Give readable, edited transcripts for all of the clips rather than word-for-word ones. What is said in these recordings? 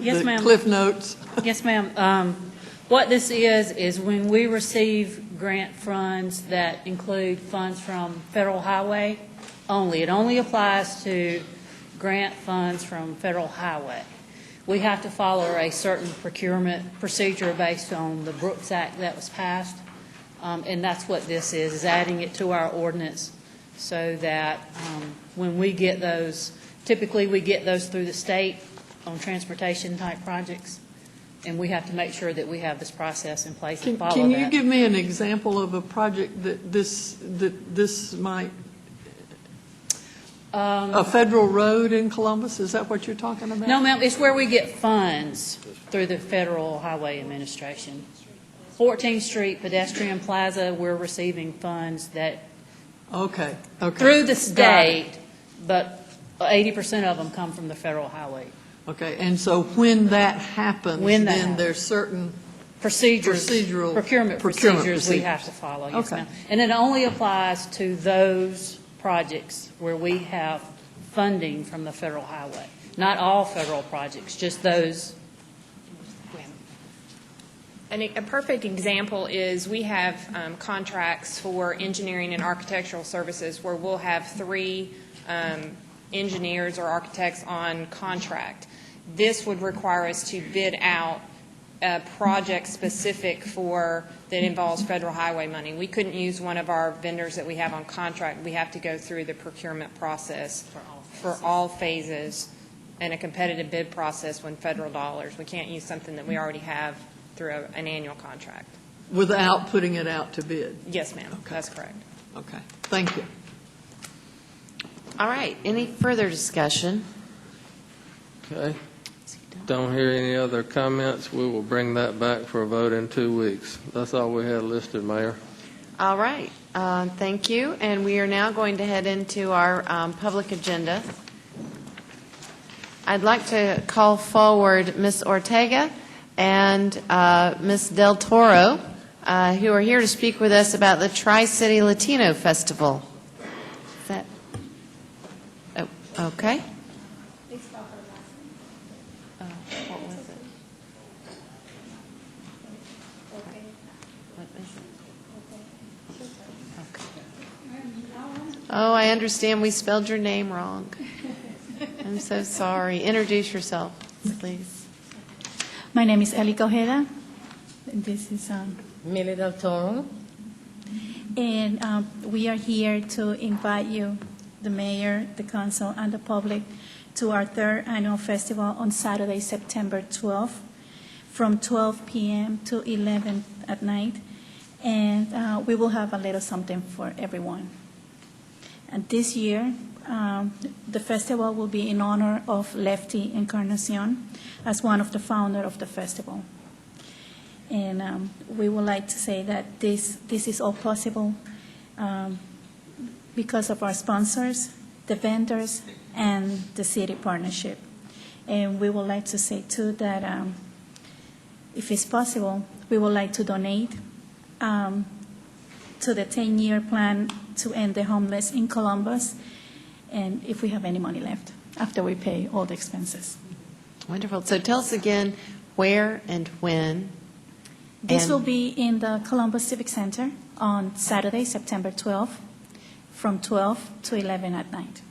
Yes, the ma'am. Cliff Notes. Yes, ma'am. What this is when we receive grant funds that include funds from federal highway only. It only applies to grant funds from federal highway. We have to follow a certain procurement procedure based on the Brooks Act that was passed. And that's what this is adding it to our ordinance so that when we get those, typically we get those through the state on transportation type projects, and we have to make sure that we have this process in place and follow that. Can you give me an example of a project that this might, a federal road in Columbus, is that what you're talking about? No, ma'am, it's where we get funds through the Federal Highway Administration. 14th Street Pedestrian Plaza, we're receiving funds that, Okay. through the Got it. state, but 80% of them come from the federal highway. Okay, and so when that happens, When that then happens. there's certain, Procurement procedures we have to follow, yes, Okay. ma'am. And it only applies to those projects where we have funding from the federal highway. Not all federal projects, just those. A perfect example is we have contracts for engineering and architectural services where we'll have 3 engineers or architects on contract. This would require us to bid out a project specific that involves federal highway money. We couldn't use one of our vendors that we have on contract. We have to go through the procurement process for all phases and a competitive bid process when federal dollars. We can't use something that we already have through an annual contract. without putting it out to bid. Yes, ma'am. That's correct. Okay, thank you. All right, any further discussion? Okay. Don't hear any other comments. We will bring that back for a vote in 2 weeks. That's all we had listed, Mayor. All right, thank you. And we are now going to head into our public agenda. I'd like to call forward Ms. Ortega and Ms. Del Toro, who are here to speak with us about the Tri-City Latino Festival. Is that? Oh, okay. What was it? What is it? Okay. Oh, I understand we spelled your name wrong. I'm so sorry. Introduce yourself, please. My name is Eli Ojeda. This is Millie Del Toro. and we are here to invite you, the mayor, the council, and the public, to our third annual festival on Saturday, September 12th, from 12 p.m. to 11 at night, and we will have a little something for everyone. And this year, the festival will be in honor of Lefty Encarnacion as one of the founders of the festival. And we would like to say that this is all possible because of our sponsors, the vendors, and the city partnership. And we would like to say, too, that if it's possible, we would like to donate to the 10-year plan to end the homeless in Columbus, and if we have any money left after we pay all the expenses. Wonderful. So tell us again where and when. This And- will be in the Columbus Civic Center on Saturday, September 12th, from 12 to 11 at night.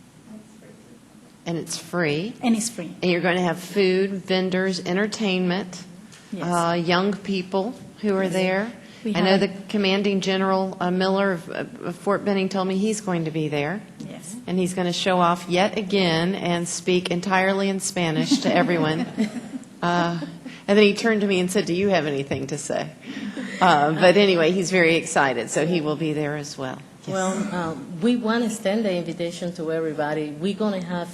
And it's free. And it's free. And you're going to have food, vendors, entertainment, Yes. young people who are there. We I know have- the commanding general, Miller of Fort Benning, told me he's going to be there. Yes. And he's going to show off yet again and speak entirely in Spanish to everyone. And then he turned to me and said, "Do you have anything to say?" But anyway, he's very excited, so he will be there as well. Yes. Well, we want to extend the invitation to everybody. We're going to have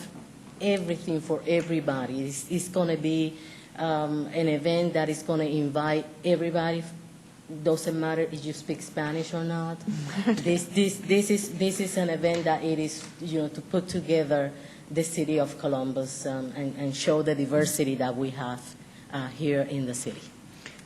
everything for everybody. It's going to be an event that is going to invite everybody. Doesn't matter if you speak Spanish or not. This is an event that it is, to put together the city of Columbus and show the diversity that we have here in the city.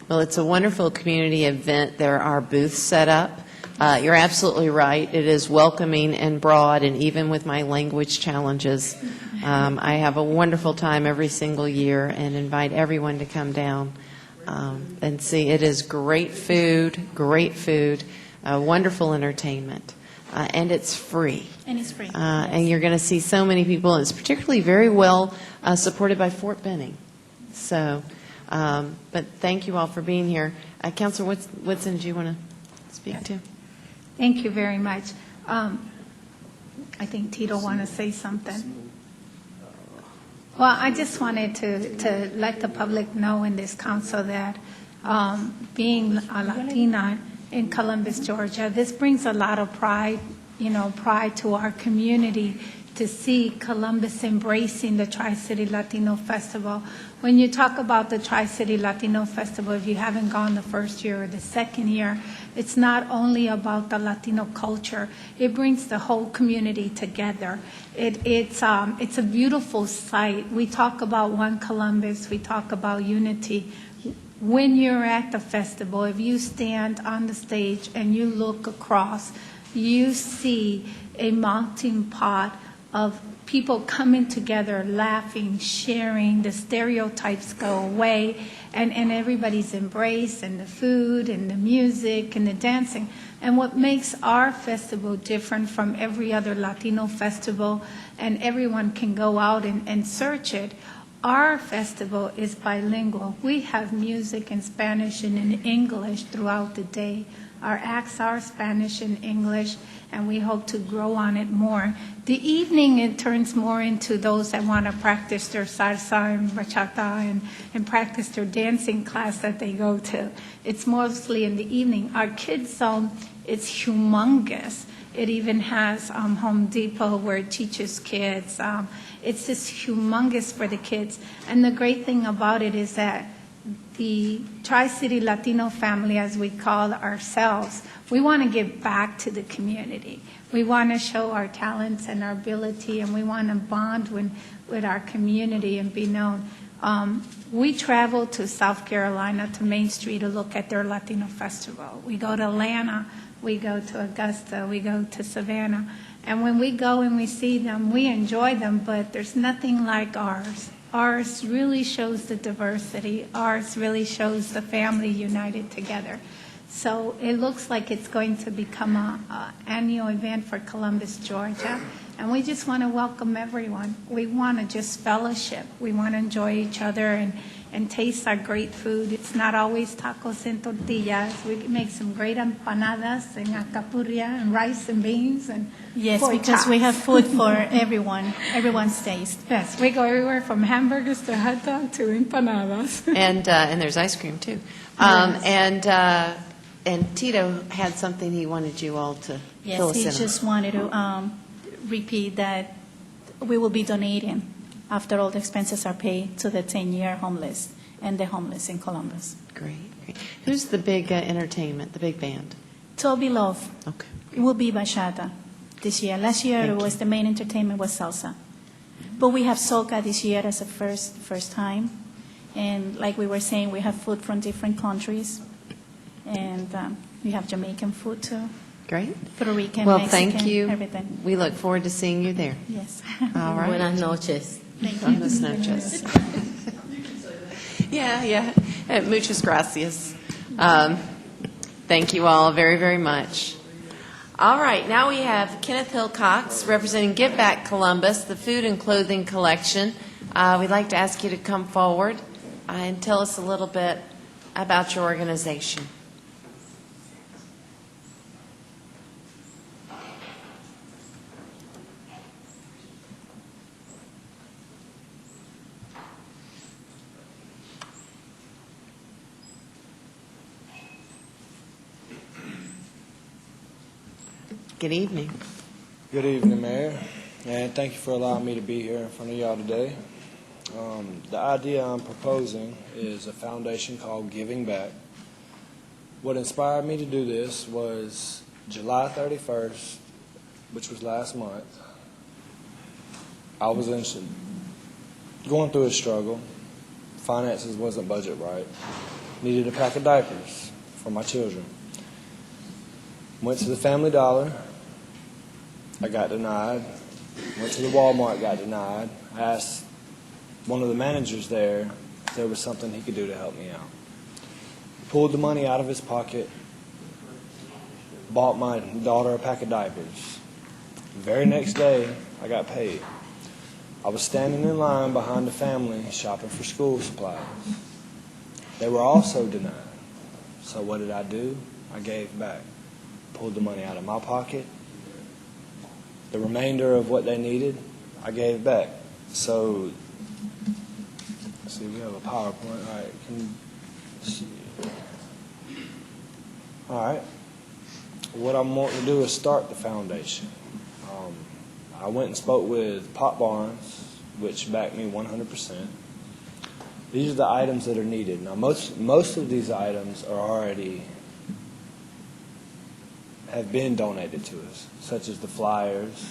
Well, it's a wonderful community event. There are booths set up You're absolutely right. It is welcoming and broad, and even with my language challenges, I have a wonderful time every single year and invite everyone to come down and see. It is great food, wonderful entertainment, and it's free. And it's free. And you're going to see so many people, and it's particularly very well supported by Fort Benning. So, but thank you all for being here. Councilor Woodson, do you want to speak to? Thank you very much. I think Tito want to say something. Well, I just wanted to let the public know in this council that being a Latina in Columbus, Georgia, this brings a lot of pride, pride to our community to see Columbus embracing the Tri-City Latino Festival. When you talk about the Tri-City Latino Festival, if you haven't gone the first year or the second year, it's not only about the Latino culture. It brings the whole community together. It's a beautiful sight. We talk about One Columbus. We talk about unity. When you're at the festival, if you stand on the stage and you look across, you see a melting pot of people coming together, laughing, sharing, the stereotypes go away, and everybody's embraced, and the food, and the music, and the dancing. And what makes our festival different from every other Latino festival, and everyone can go out and search it, our festival is bilingual. We have music in Spanish and in English throughout the day. Our acts are Spanish and English, and we hope to grow on it more. The evening, it turns more into those that want to practice their salsa and bachata and practice their dancing class that they go to. It's mostly in the evening. Our kids' zone is humongous. It even has Home Depot where it teaches kids. It's just humongous for the kids. And the great thing about it is that the Tri-City Latino family, as we call ourselves, we want to give back to the community. We want to show our talents and our ability, and we want to bond with our community and be known. We travel to South Carolina, to Main Street, to look at their Latino festival. We go to Atlanta, we go to Augusta, we go to Savannah. And when we go and we see them, we enjoy them, but there's nothing like ours. Ours really shows the diversity. Ours really shows the family united together. So it looks like it's going to become an annual event for Columbus, Georgia. And we just want to welcome everyone. We want to just fellowship. We want to enjoy each other and taste our great food. It's not always tacos and tortillas. We make some great empanadas and alcapurria and rice and beans and Yes, pork because we chops. have food for everyone's taste. Yes, we go everywhere from hamburgers to hot dog to empanadas. And there's ice cream, too. And Tito had something he wanted you all to fill us Yes, he in on. just wanted to repeat that we will be donating, after all the expenses are paid, to the 10-year homeless and the homeless in Columbus. Great. Who's the big entertainment, the big band? Toby Love. Okay. It will be bachata this year. Last year, Thank it was the main entertainment was salsa. But we have soca this year as a first time. And like we were saying, we have food from different countries. And we have Jamaican food, too. Great. Puerto Rican, Well, Mexican, thank you. everything. We look forward to seeing you there. Yes. All right. Buenas noches. Buenas noches. Yeah. Muchas gracias. Thank you all very, very much. All right, now we have Kenneth Hillcox representing Give Back Columbus, the food and clothing collection. We'd like to ask you to come forward and tell us a little bit about your organization. Good evening. Good evening, Mayor, and thank you for allowing me to be here in front of y'all today. The idea I'm proposing is a foundation called Giving Back. What inspired me to do this was July 31st, which was last month. I was going through a struggle. Finances wasn't budget right. Needed a pack of diapers for my children. Went to the Family Dollar. I got denied. Went to the Walmart, got denied. I asked one of the managers there if there was something he could do to help me out. Pulled the money out of his pocket, bought my daughter a pack of diapers. The very next day, I got paid. I was standing in line behind the family shopping for school supplies. They were also denied. So what did I do? I gave back. Pulled the money out of my pocket. The remainder of what they needed, I gave back. So, let's see, we have a PowerPoint. All right, can you see? All right. What I'm wanting to do is start the foundation. I went and spoke with Pop Barnes, which backed me 100%. These are the items that are needed. Now, most of these items are already have been donated to us, such as the flyers.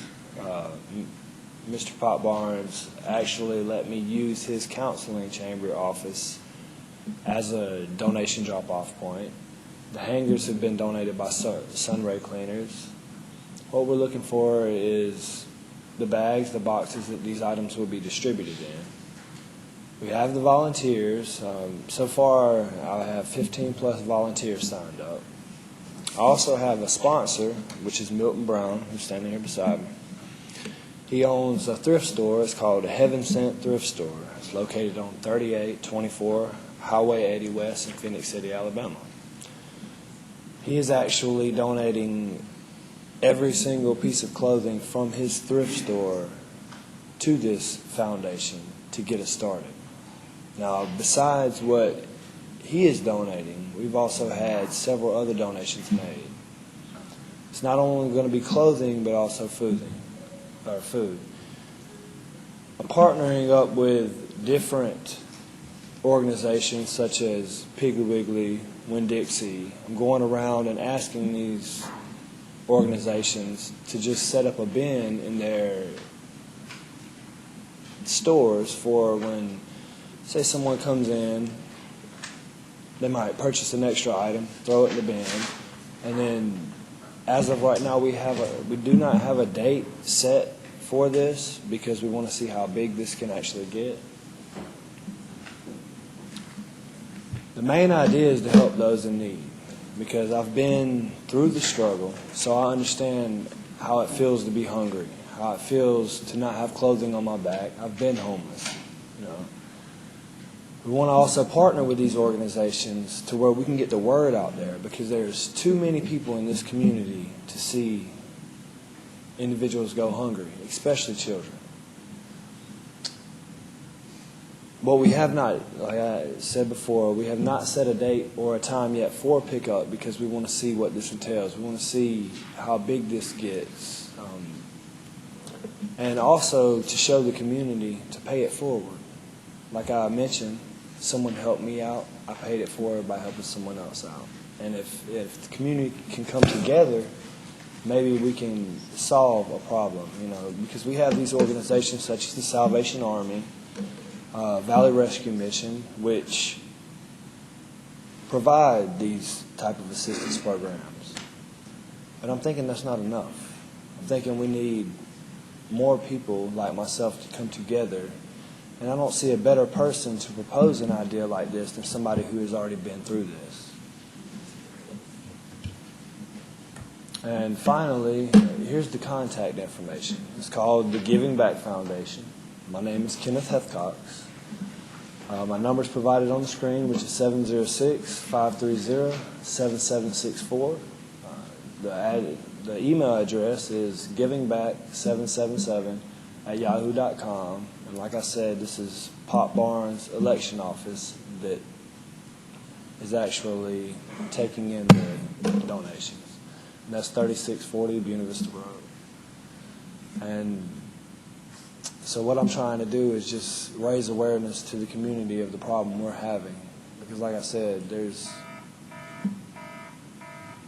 Mr. Pop Barnes actually let me use his counseling chamber office as a donation drop-off point. The hangers have been donated by Sunray Cleaners. What we're looking for is the bags, the boxes that these items will be distributed in. We have the volunteers. So far, I have 15 plus volunteers signed up. I also have a sponsor, which is Milton Brown, who's standing here beside me. He owns a thrift store. It's called Heaven Sent Thrift Store. It's located on 3824 Highway 80 West in Phoenix City, Alabama. He is actually donating every single piece of clothing from his thrift store to this foundation to get us started. Now, besides what he is donating, we've also had several other donations made. It's not only going to be clothing, but also food. I'm partnering up with different organizations such as Piggly Wiggly, Winn-Dixie. I'm going around and asking these organizations to just set up a bin in their stores for when, say, someone comes in, they might purchase an extra item, throw it in the bin, and then as of right now, we do not have a date set for this because we want to see how big this can actually get. The main idea is to help those in need because I've been through the struggle, so I understand how it feels to be hungry, how it feels to not have clothing on my back. I've been homeless, you know. We want to also partner with these organizations to where we can get the word out there because there's too many people in this community to see individuals go hungry, especially children. But we have not, like I said before, we have not set a date or a time yet for pickup because we want to see what this entails. We want to see how big this gets. And also to show the community to pay it forward. Like I mentioned, someone helped me out. I paid it forward by helping someone else out. And if the community can come together, maybe we can solve a problem, you know, because we have these organizations such as the Salvation Army, Valley Rescue Mission, which provide these type of assistance programs. But I'm thinking that's not enough. I'm thinking we need more people like myself to come together. And I don't see a better person to propose an idea like this than somebody who has already been through this. And finally, here's the contact information. It's called the Giving Back Foundation. My name is Kenneth Hethcox. My number is provided on the screen, which is 706-530-7764. The email address is givingback777@yahoo.com. And like I said, this is Pop Barnes' election office that is actually taking in the donations. And that's 3640 Buena Vista Road. And so what I'm trying to do is just raise awareness to the community of the problem we're having. Because like I said, there's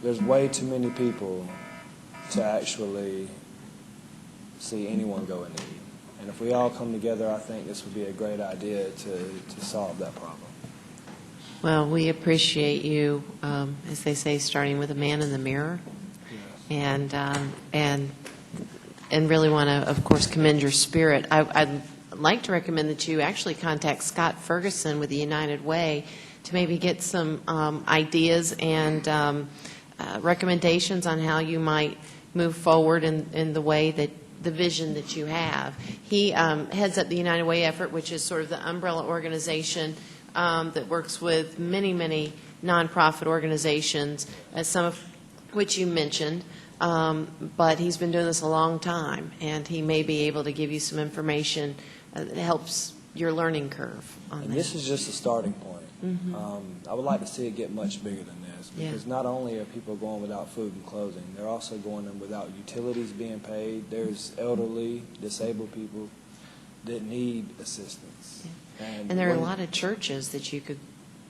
way too many people to actually see anyone go in need. And if we all come together, I think this would be a great idea to solve that problem. Well, we appreciate you, as they say, starting with a man in the mirror. Yeah. and really want to, of course, commend your spirit. I'd like to recommend that you actually contact Scott Ferguson with the United Way to maybe get some ideas and recommendations on how you might move forward in the way that the vision that you have. He heads up the United Way effort, which is sort of the umbrella organization that works with many, many nonprofit organizations, some of which you mentioned. But he's been doing this a long time, and he may be able to give you some information that helps your learning curve on And this. this is just a starting point. I would like to see it get much bigger than this, Yeah. because not only are people going without food and clothing, they're also going without utilities being paid. There's elderly, disabled people that need assistance. And there are a lot of churches that you could,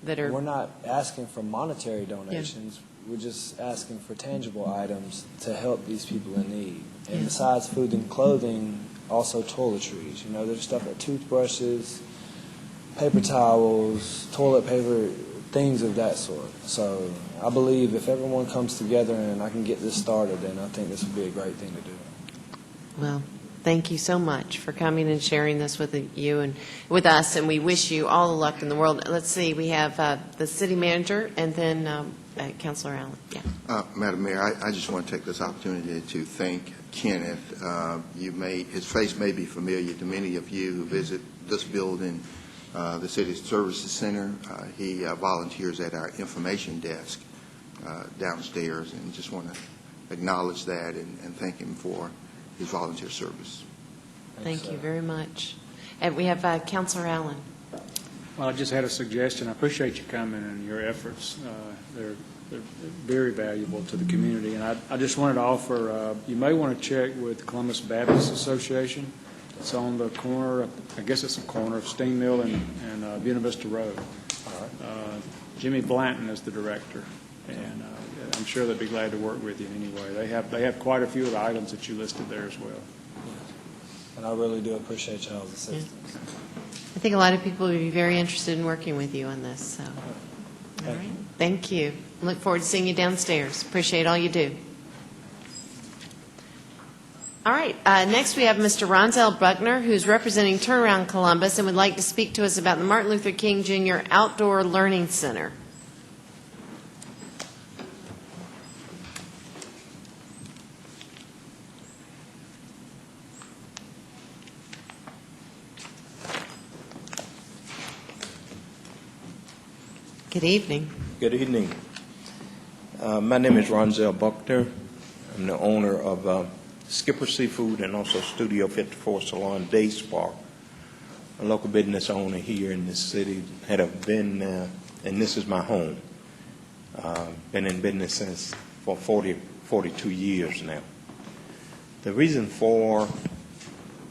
that We're are, not asking for monetary donations. We're just asking for tangible items to help these people in need. And Yeah. besides food and clothing, also toiletries. You know, there's stuff like toothbrushes, paper towels, toilet paper, things of that sort. So I believe if everyone comes together and I can get this started, then I think this would be a great thing to do. well, thank you so much for coming and sharing this with you and with us, and we wish you all the luck in the world. Let's see, we have the city manager and then Councilor Allen. Yeah. Madam Mayor, I just want to take this opportunity to thank Kenneth. His face may be familiar to many of you who visit this building, the City Services Center. He volunteers at our information desk downstairs, and just want to acknowledge that and thank him for his volunteer service. Thank you very much. And we have Councilor Allen. Well, I just had a suggestion. I appreciate you coming and your efforts. They're very valuable to the community. And I just wanted to offer, you may want to check with Columbus Baptist Association. It's on the corner, I guess it's the corner of Steam Mill and Buena Vista Road. Jimmy Blanton is the director, and I'm sure they'd be glad to work with you in any way. They have quite a few of the items that you listed there as well. And I really do appreciate y'all's assistance. I think a lot of people would be very interested in working with you on this. So, all right. Thank you. Look forward to seeing you downstairs. Appreciate all you do. All right. Next, we have Mr. Ronzel Buckner, who's representing Turnaround Columbus and would like to speak to us about the Martin Luther King Jr. Outdoor Learning Center. Good evening. Good evening. My name is Ronzel Buckner. I'm the owner of Skipper Seafood and also Studio 54 Salon Day Spa, a local business owner here in this city. And this is my home. Been in business for 42 years now. The reason for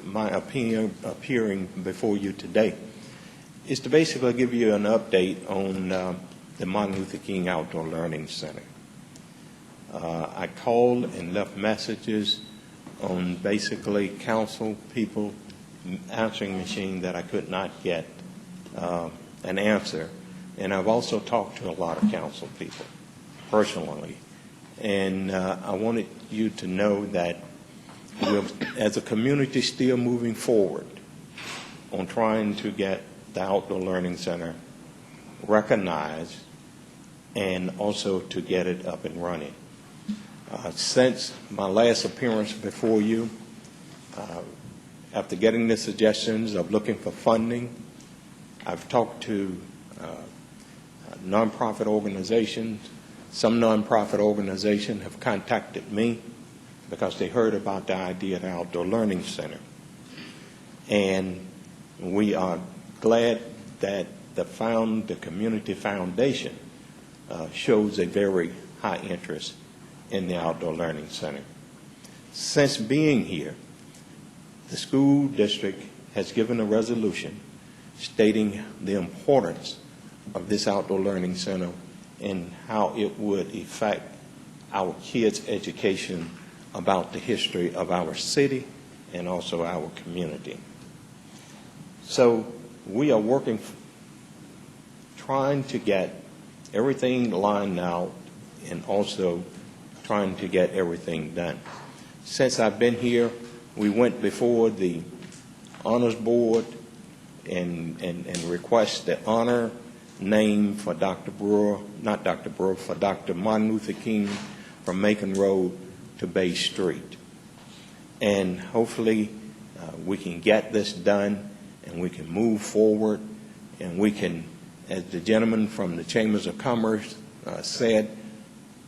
my appearing before you today is to basically give you an update on the Martin Luther King Outdoor Learning Center. I called and left messages on basically council people answering machine that I could not get an answer. And I've also talked to a lot of council people personally. And I wanted you to know that we're, as a community, still moving forward on trying to get the Outdoor Learning Center recognized and also to get it up and running. Since my last appearance before you, after getting the suggestions of looking for funding, I've talked to nonprofit organizations. Some nonprofit organizations have contacted me because they heard about the idea of the Outdoor Learning Center. And we are glad that the Community Foundation shows a very high interest in the Outdoor Learning Center. Since being here, the school district has given a resolution stating the importance of this Outdoor Learning Center and how it would affect our kids' education about the history of our city and also our community. So we are working, trying to get everything lined out and also trying to get everything done. Since I've been here, we went before the Honors Board and request the honor name for Dr. Brewer, not Dr. Brewer, for Dr. Martin Luther King from Macon Road to Bay Street. And hopefully we can get this done and we can move forward and we can, as the gentleman from the Chambers of Commerce said,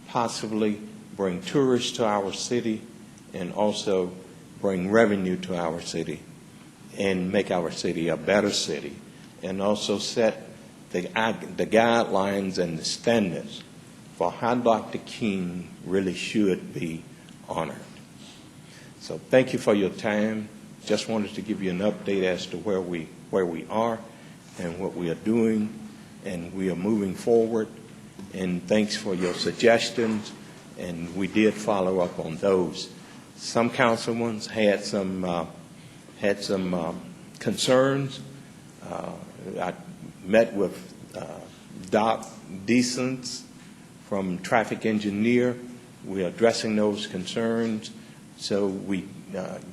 possibly bring tourists to our city and also bring revenue to our city and make our city a better city, and also set the guidelines and the standards for how Dr. King really should be honored. So thank you for your time. Just wanted to give you an update as to where we are and what we are doing, and we are moving forward. And thanks for your suggestions, and we did follow up on those. Some councilmen had some concerns. I met with Doc Decents from Traffic Engineer. We're addressing those concerns. So we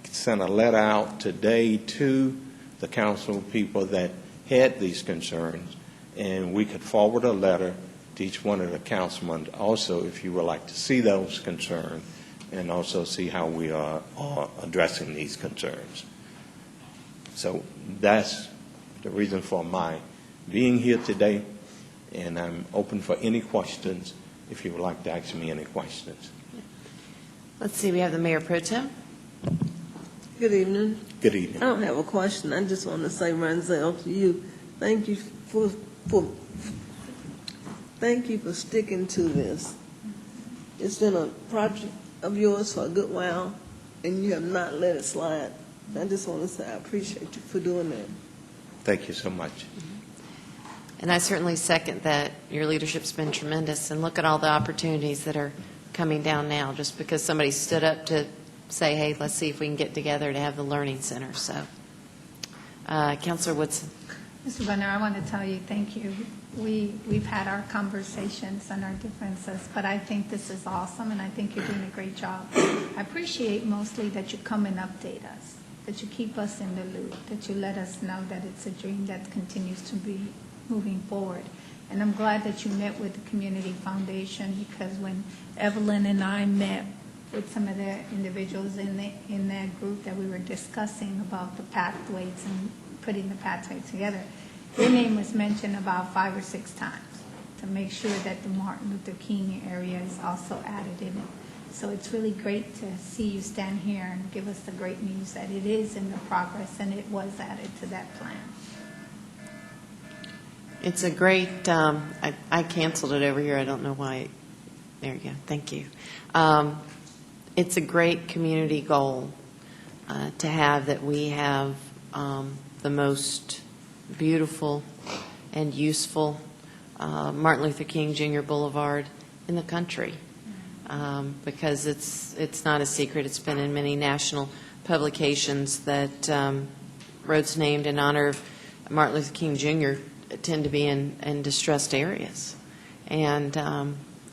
sent a letter out today to the council people that had these concerns, and we could forward a letter to each one of the councilmen also if you would like to see those concerns and also see how we are addressing these concerns. So that's the reason for my being here today, and I'm open for any questions if you would like to ask me any questions. Let's see, we have the Mayor Pro Tem. Good evening. Good evening. I don't have a question. I just want to say, Ronzel, to you, thank you for sticking to this. It's been a project of yours for a good while, and you have not let it slide. I just want to say I appreciate you for doing that. Thank you so much. And I certainly second that. Your leadership's been tremendous, and look at all the opportunities that are coming down now just because somebody stood up to say, hey, let's see if we can get together to have the Learning Center. So, Councilor Woodson. Mr. Bunner, I want to tell you thank you. We've had our conversations and our differences, but I think this is awesome, and I think you're doing a great job. I appreciate mostly that you come and update us, that you keep us in the loop, that you let us know that it's a dream that continues to be moving forward. And I'm glad that you met with the Community Foundation, because when Evelyn and I met with some of the individuals in that group that we were discussing about the pathways and putting the pathways together, your name was mentioned about 5 or 6 times to make sure that the Martin Luther King area is also added in it. So it's really great to see you stand here and give us the great news that it is in the progress and it was added to that plan. It's a great, I canceled it over here. I don't know why. There you go. Thank you. It's a great community goal to have that we have the most beautiful and useful Martin Luther King Jr. Boulevard in the country, because it's not a secret. It's been in many national publications that roads named in honor of Martin Luther King Jr. tend to be in distressed areas, and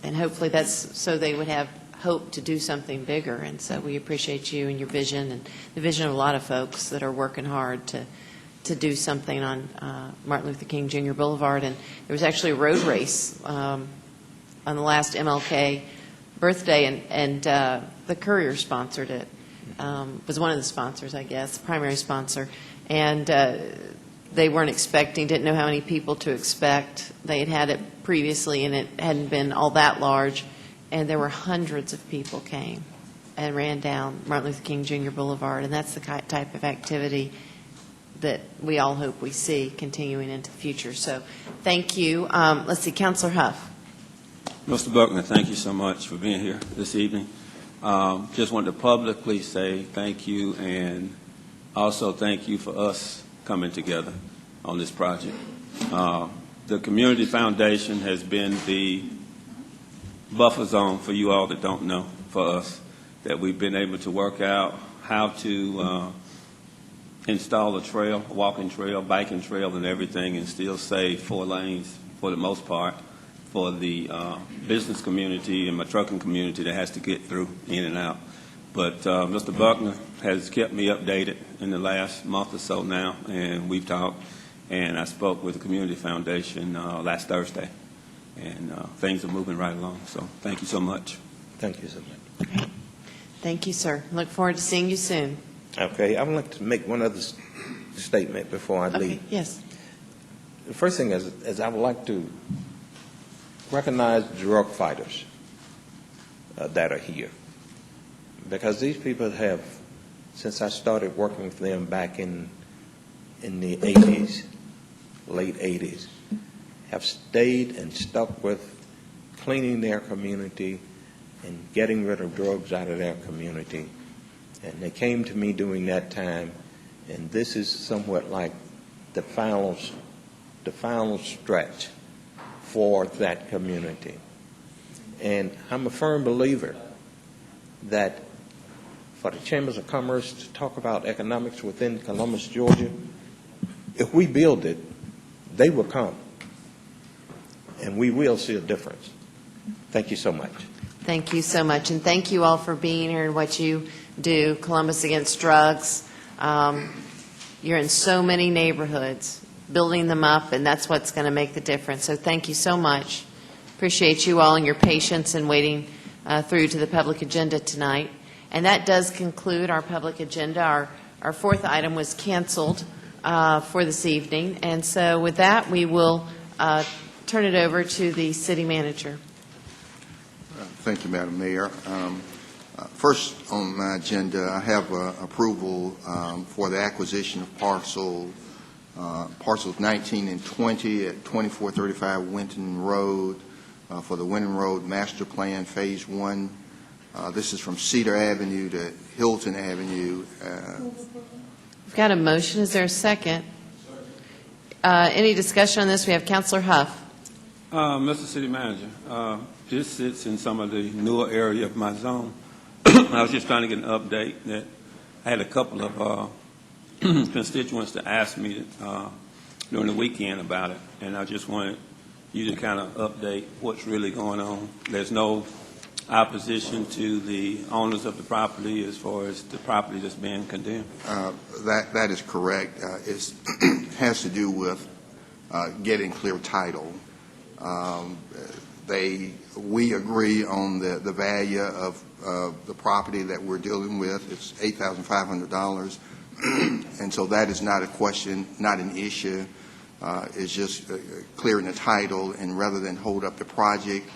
hopefully that's so they would have hope to do something bigger. And so we appreciate you and your vision and the vision of a lot of folks that are working hard to do something on Martin Luther King Jr. Boulevard. And there was actually a road race on the last MLK birthday, and the Courier sponsored it, was one of the sponsors, I guess, primary sponsor. And they weren't expecting, didn't know how many people to expect. They had it previously, and it hadn't been all that large. And there were hundreds of people came and ran down Martin Luther King Jr. Boulevard. And that's the type of activity that we all hope we see continuing into the future. So thank you. Let's see, Councilor Huff. Mr. Buckner, thank you so much for being here this evening. Just wanted to publicly say thank you, and also thank you for us coming together on this project. The Community Foundation has been the buffer zone for you all that don't know, for us, that we've been able to work out how to install a trail, a walking trail, biking trail, and everything, and still save 4 lanes for the most part for the business community and my trucking community that has to get through in and out. But Mr. Buckner has kept me updated in the last month or so now, and we've talked, and I spoke with the Community Foundation last Thursday, and things are moving right along. So thank you so much. Thank you so much. Thank you, sir. Look forward to seeing you soon. Okay, I would like to make one other statement before I leave. Okay, yes. The first thing is I would like to recognize drug fighters that are here, because these people have, since I started working with them back in the 80s, late 80s, have stayed and stuck with cleaning their community and getting rid of drugs out of their community. And they came to me during that time, and this is somewhat like the final stretch for that community. And I'm a firm believer that for the Chambers of Commerce to talk about economics within Columbus, Georgia, if we build it, they will come, and we will see a difference. Thank you so much. Thank you so much, and thank you all for being here and what you do, Columbus Against Drugs. You're in so many neighborhoods, building them up, and that's what's going to make the difference. So thank you so much. Appreciate you all and your patience in waiting through to the public agenda tonight. And that does conclude our public agenda. Our fourth item was canceled for this evening. And so with that, we will turn it over to the city manager. Thank you, Madam Mayor. First on my agenda, I have approval for the acquisition of parcels 19 and 20 at 2435 Winton Road for the Winton Road Master Plan Phase 1. This is from Cedar Avenue to Hilton Avenue. We've got a motion. Is there a second? Any discussion on this? We have Councilor Huff. Mr. City Manager, this sits in some of the newer area of my zone. I was just trying to get an update that I had a couple of constituents to ask me during the weekend about it, and I just wanted you to kind of update what's really going on. There's no opposition to the owners of the property as far as the property that's being condemned? That is correct. It has to do with getting clear title. We agree on the value of the property that we're dealing with. It's $8,500, and so that is not a question, not an issue. It's just clearing the title, and rather than hold up the project,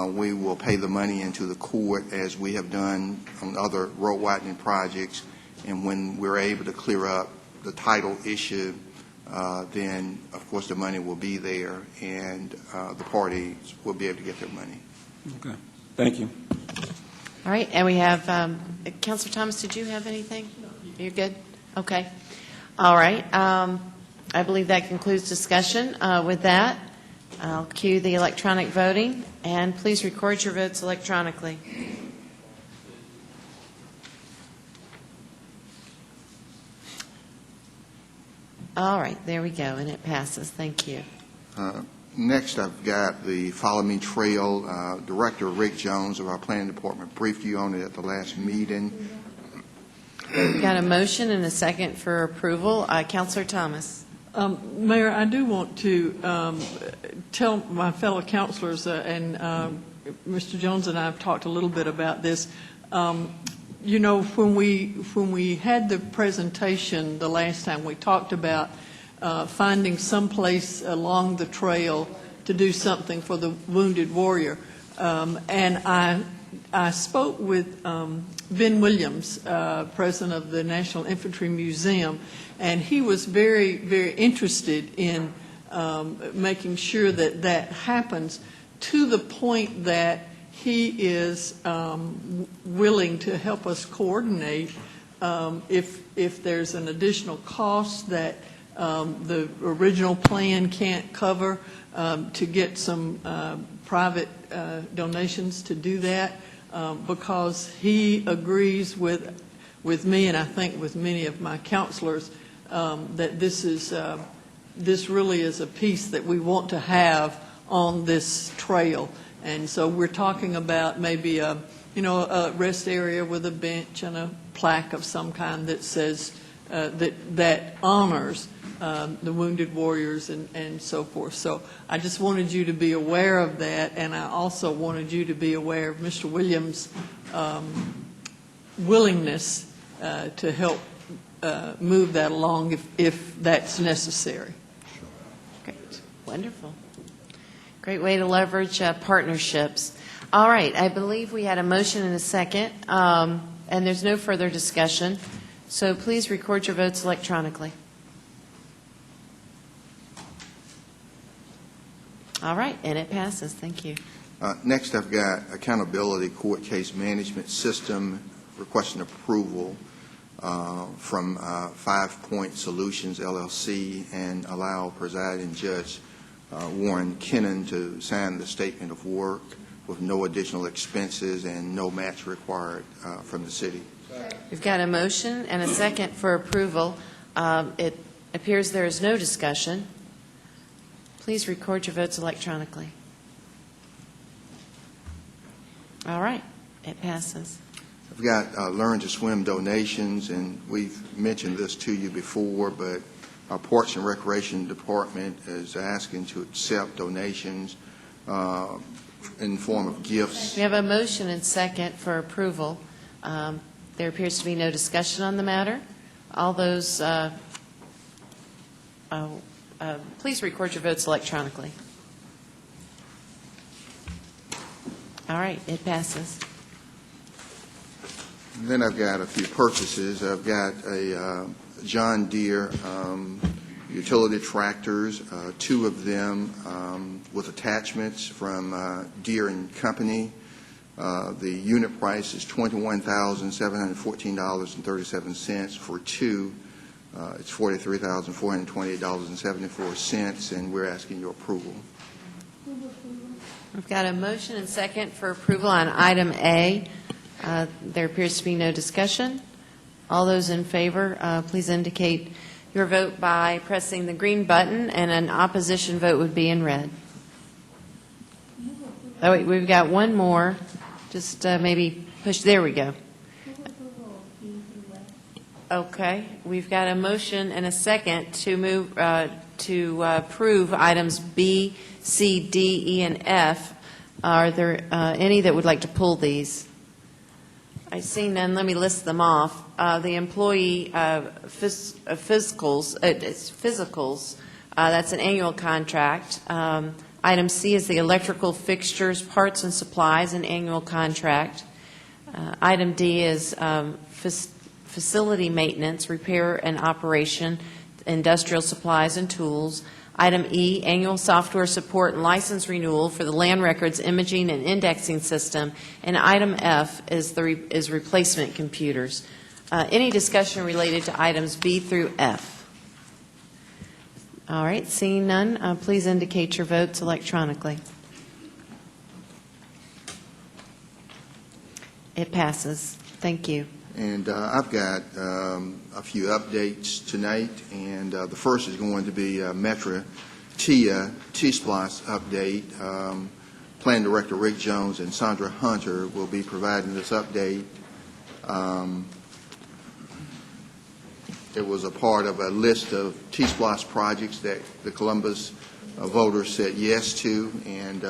we will pay the money into the court as we have done on other road widening projects, and when we're able to clear up the title issue, then of course the money will be there, and the parties will be able to get their money. Okay. Thank you. All right, and we have, Councilor Thomas, did you have anything? You're good? Okay. All right. I believe that concludes discussion. With that, I'll cue the electronic voting, and please record your votes electronically. All right, there we go, and it passes. Thank you. Next, I've got the Follow Me Trail. Director Rick Jones of our Planning Department briefed you on it at the last meeting. We've got a motion and a second for approval. Councilor Thomas. Mayor, I do want to tell my fellow councilors, and Mr. Jones and I have talked a little bit about this. You know, when we had the presentation the last time, we talked about finding some place along the trail to do something for the wounded warrior. And I spoke with Ben Williams, president of the National Infantry Museum, and he was very, very interested in making sure that that happens, to the point that he is willing to help us coordinate if there's an additional cost that the original plan can't cover, to get some private donations to do that, because he agrees with me, and I think with many of my counselors, that this really is a piece that we want to have on this trail. And so we're talking about maybe a rest area with a bench and a plaque of some kind that says, that honors the wounded warriors and so forth. So I just wanted you to be aware of that, and I also wanted you to be aware of Mr. Williams' willingness to help move that along if that's necessary. Great. Wonderful. Great way to leverage partnerships. All right, I believe we had a motion and a second, and there's no further discussion. So please record your votes electronically. All right, and it passes. Thank you. Next, I've got Accountability Court Case Management System, requesting approval from 5 Point Solutions, LLC, and allow presiding judge Warren Kennan to sign the statement of work with no additional expenses and no match required from the city. We've got a motion and a second for approval. It appears there is no discussion. Please record your votes electronically. All right, it passes. I've got Learn to Swim donations, and we've mentioned this to you before, but our Parks and Recreation Department is asking to accept donations in the form of gifts. We have a motion and second for approval. There appears to be no discussion on the matter. All those, please record your votes electronically. All right, it passes. And then I've got a few purchases. I've got a John Deere utility tractors, 2 of them with attachments from Deere and Company. The unit price is $21,714.37 for 2. It's $43,428.74, and we're asking your approval. We've got a motion and second for approval on item A. There appears to be no discussion. All those in favor, please indicate your vote by pressing the green button, and an opposition vote would be in red. Oh, wait, we've got one more. Just maybe push. There we go. Okay, we've got a motion and a second to move to approve items B, C, D, E, and F. Are there any that would like to pull these? I see none. Let me list them off. The employee physicals, that's an annual contract. Item C is the electrical fixtures, parts, and supplies, an annual contract. Item D is facility maintenance, repair and operation, industrial supplies and tools. Item E, annual software support and license renewal for the land records imaging and indexing system. And item F is replacement computers. Any discussion related to items B through F? All right, seeing none, please indicate your votes electronically. It passes. Thank you. And I've got a few updates tonight, and the first is going to be Metro T-Splosh update. Plan Director Rick Jones and Sandra Hunter will be providing this update. It was a part of a list of T-Splosh projects that the Columbus voters said yes to, and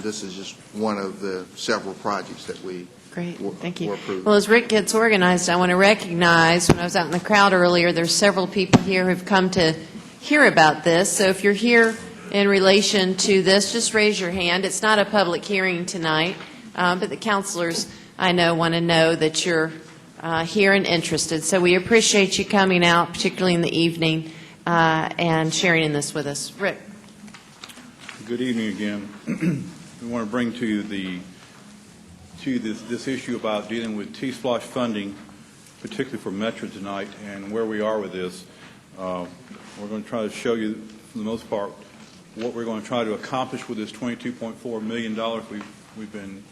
this is just one of the several projects that we Great, thank you. were approved. Well, as Rick gets organized, I want to recognize, when I was out in the crowd earlier, there's several people here who've come to hear about this. So if you're here in relation to this, just raise your hand. It's not a public hearing tonight, but the counselors, I know, want to know that you're here and interested. So we appreciate you coming out, particularly in the evening, and sharing in this with us. Rick. Good evening again. We want to bring to you this issue about dealing with T-Splosh funding, particularly for Metro tonight, and where we are with this. We're going to try to show you, for the most part, what we're going to try to accomplish with this $22.4 million we've been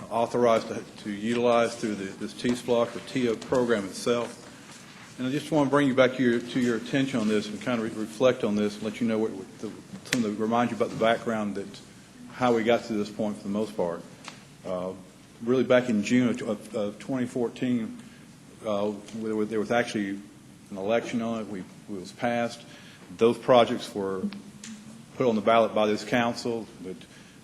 authorized to utilize through this T-Splosh or TIA program itself. And I just want to bring you back to your attention on this and kind of reflect on this and let you know remind you about the background that how we got to this point for the most part. Really back in June of 2014, there was actually an election on it. It was passed. Those projects were put on the ballot by this council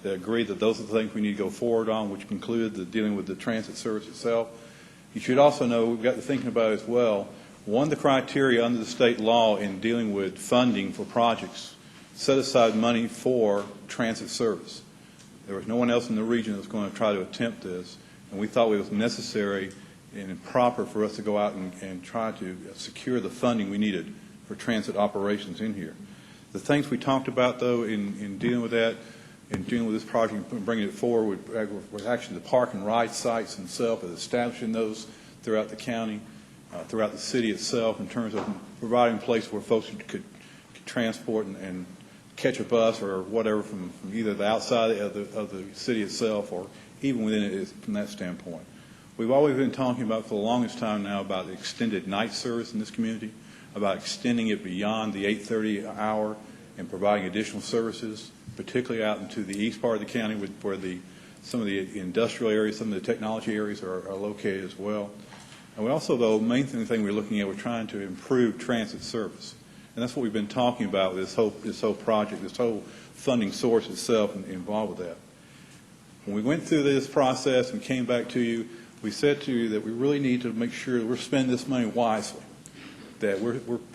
that agreed that those are the things we need to go forward on, which included dealing with the transit service itself. You should also know, we've got to thinking about it as well, one of the criteria under the state law in dealing with funding for projects set aside money for transit service. There was no one else in the region that was going to try to attempt this, and we thought it was necessary and proper for us to go out and try to secure the funding we needed for transit operations in here. The things we talked about, though, in dealing with that, in dealing with this project and bringing it forward, was actually the park and ride sites themselves, and establishing those throughout the county, throughout the city itself, in terms of providing a place where folks could transport and catch a bus or whatever from either the outside of the city itself or even within it from that standpoint. We've always been talking about for the longest time now about the extended night service in this community, about extending it beyond the 8:30 hour and providing additional services, particularly out into the east part of the county where some of the industrial areas, some of the technology areas are located as well. And we also, though, main thing we're looking at, we're trying to improve transit service. And that's what we've been talking about with this whole project, this whole funding source itself involved with that. When we went through this process and came back to you, we said to you that we really need to make sure that we're spending this money wisely, that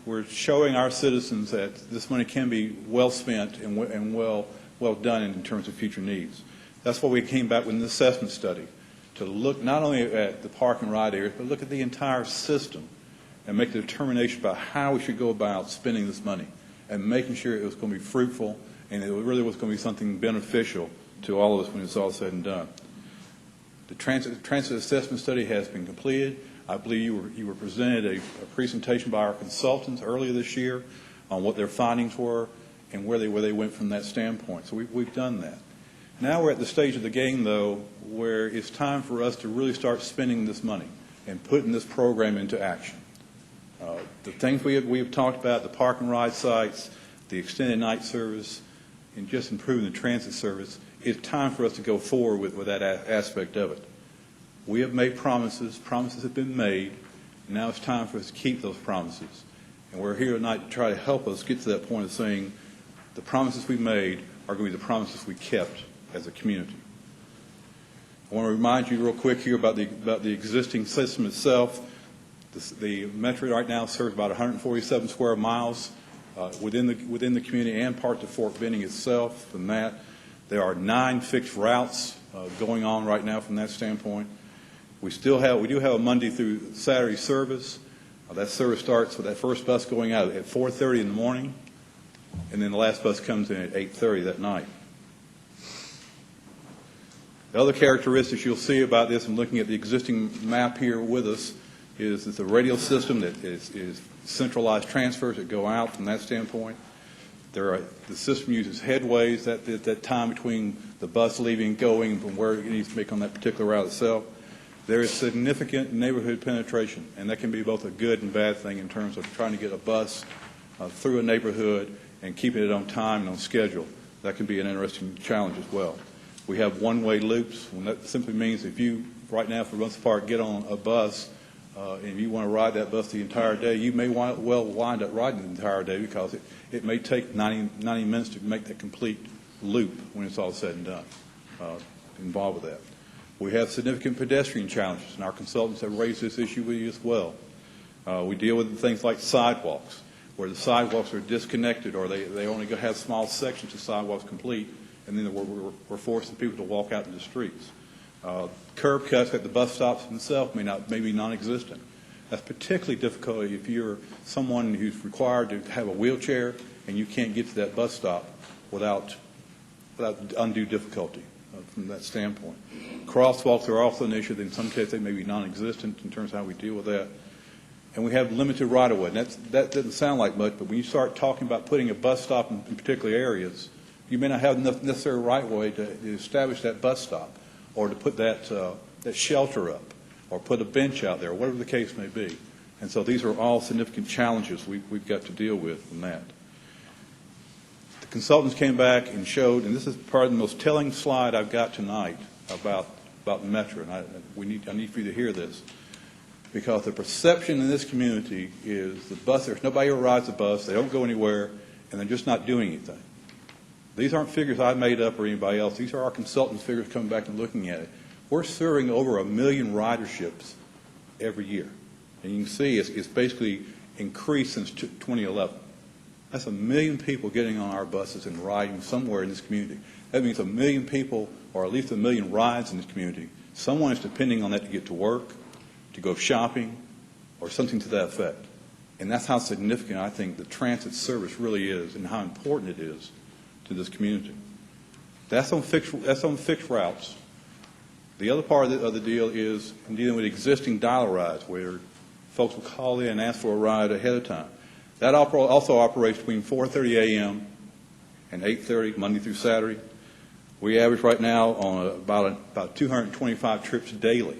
we're showing our citizens that this money can be well spent and well done in terms of future needs. That's why we came back with an assessment study to look not only at the park and ride areas, but look at the entire system and make the determination about how we should go about spending this money and making sure it was going to be fruitful and it really was going to be something beneficial to all of us when it's all said and done. The transit assessment study has been completed. I believe you were presented a presentation by our consultants earlier this year on what their findings were and where they went from that standpoint. So we've done that. Now we're at the stage of the game, though, where it's time for us to really start spending this money and putting this program into action. The things we have talked about, the park and ride sites, the extended night service, and just improving the transit service, it's time for us to go forward with that aspect of it. We have made promises. Promises have been made. And now it's time for us to keep those promises. And we're here tonight to try to help us get to that point of saying the promises we made are going to be the promises we kept as a community. I want to remind you real quick here about the existing system itself. The Metro right now serves about 147 square miles within the community and parts of Fort Benning itself. From that, there are 9 fixed routes going on right now from that standpoint. We do have a Monday through Saturday service. That service starts with that first bus going out at 4:30 in the morning, and then the last bus comes in at 8:30 that night. The other characteristics you'll see about this, and looking at the existing map here with us, is that the radial system that is centralized transfers that go out from that standpoint. The system uses headways, that time between the bus leaving and going from where it needs to make on that particular route itself. There is significant neighborhood penetration, and that can be both a good and bad thing in terms of trying to get a bus through a neighborhood and keeping it on time and on schedule. That can be an interesting challenge as well. We have one-way loops, and that simply means if you, right now for the most part, get on a bus and you want to ride that bus the entire day, you may well wind up riding the entire day because it may take 90 minutes to make that complete loop when it's all said and done involved with that. We have significant pedestrian challenges, and our consultants have raised this issue with you as well. We deal with things like sidewalks, where the sidewalks are disconnected or they only have small sections of sidewalks complete, and then we're forcing people to walk out in the streets. Curb cuts at the bus stops themselves may be non-existent. That's particularly difficult if you're someone who's required to have a wheelchair and you can't get to that bus stop without undue difficulty from that standpoint. Crosswalks are also an issue. In some cases, they may be non-existent in terms of how we deal with that. And we have limited right-of-way. And that doesn't sound like much, but when you start talking about putting a bus stop in particular areas, you may not have enough necessary right-of-way to establish that bus stop or to put that shelter up or put a bench out there, whatever the case may be. And so these are all significant challenges we've got to deal with in that. The consultants came back and showed, and this is probably the most telling slide I've got tonight about Metro, and I need for you to hear this, because the perception in this community is the bus, there's nobody who rides the bus, they don't go anywhere, and they're just not doing anything. These aren't figures I made up or anybody else. These are our consultants' figures coming back and looking at it. We're serving over 1 million riderships every year. And you can see it's basically increased since 2011. That's 1 million people getting on our buses and riding somewhere in this community. That means 1 million people, or at least 1 million rides in this community. Someone is depending on that to get to work, to go shopping, or something to that effect. And that's how significant I think the transit service really is and how important it is to this community. That's on fixed routes. The other part of the deal is in dealing with existing dial rides where folks will call in and ask for a ride ahead of time. That also operates between 4:30 a.m. and 8:30 Monday through Saturday. We average right now on about 225 trips daily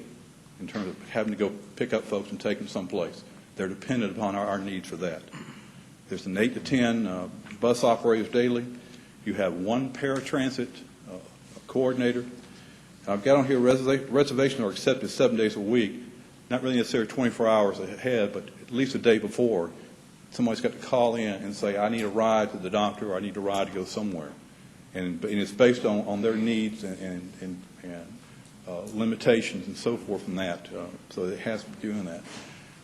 in terms of having to go pick up folks and take them someplace. They're dependent upon our needs for that. There's an 8 to 10 bus operators daily. You have one paratransit coordinator. I've got on here reservations are accepted 7 days a week, not really necessarily 24 hours ahead, but at least a day before. Somebody's got to call in and say, I need a ride to the doctor or I need a ride to go somewhere. And it's based on their needs and limitations and so forth from that. So it has to be doing that.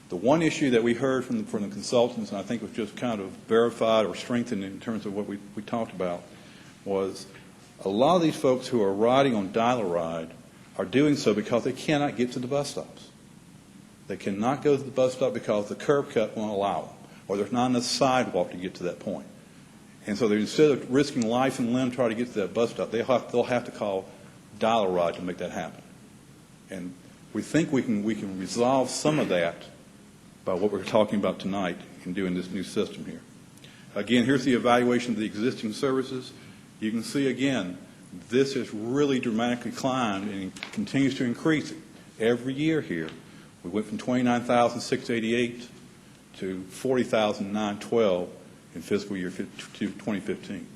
The one issue that we heard from the consultants, and I think was just kind of verified or strengthened in terms of what we talked about, was a lot of these folks who are riding on Dial-A-Ride are doing so because they cannot get to the bus stops. They cannot go to the bus stop because the curb cut won't allow them, or there's not enough sidewalk to get to that point. And so instead of risking life and limb trying to get to that bus stop, they'll have to call Dial-A-Ride to make that happen. And we think we can resolve some of that by what we're talking about tonight in doing this new system here. Again, here's the evaluation of the existing services. You can see, again, this has really dramatically climbed and continues to increase every year here. We went from 29,688 to 40,912 in fiscal year 2015.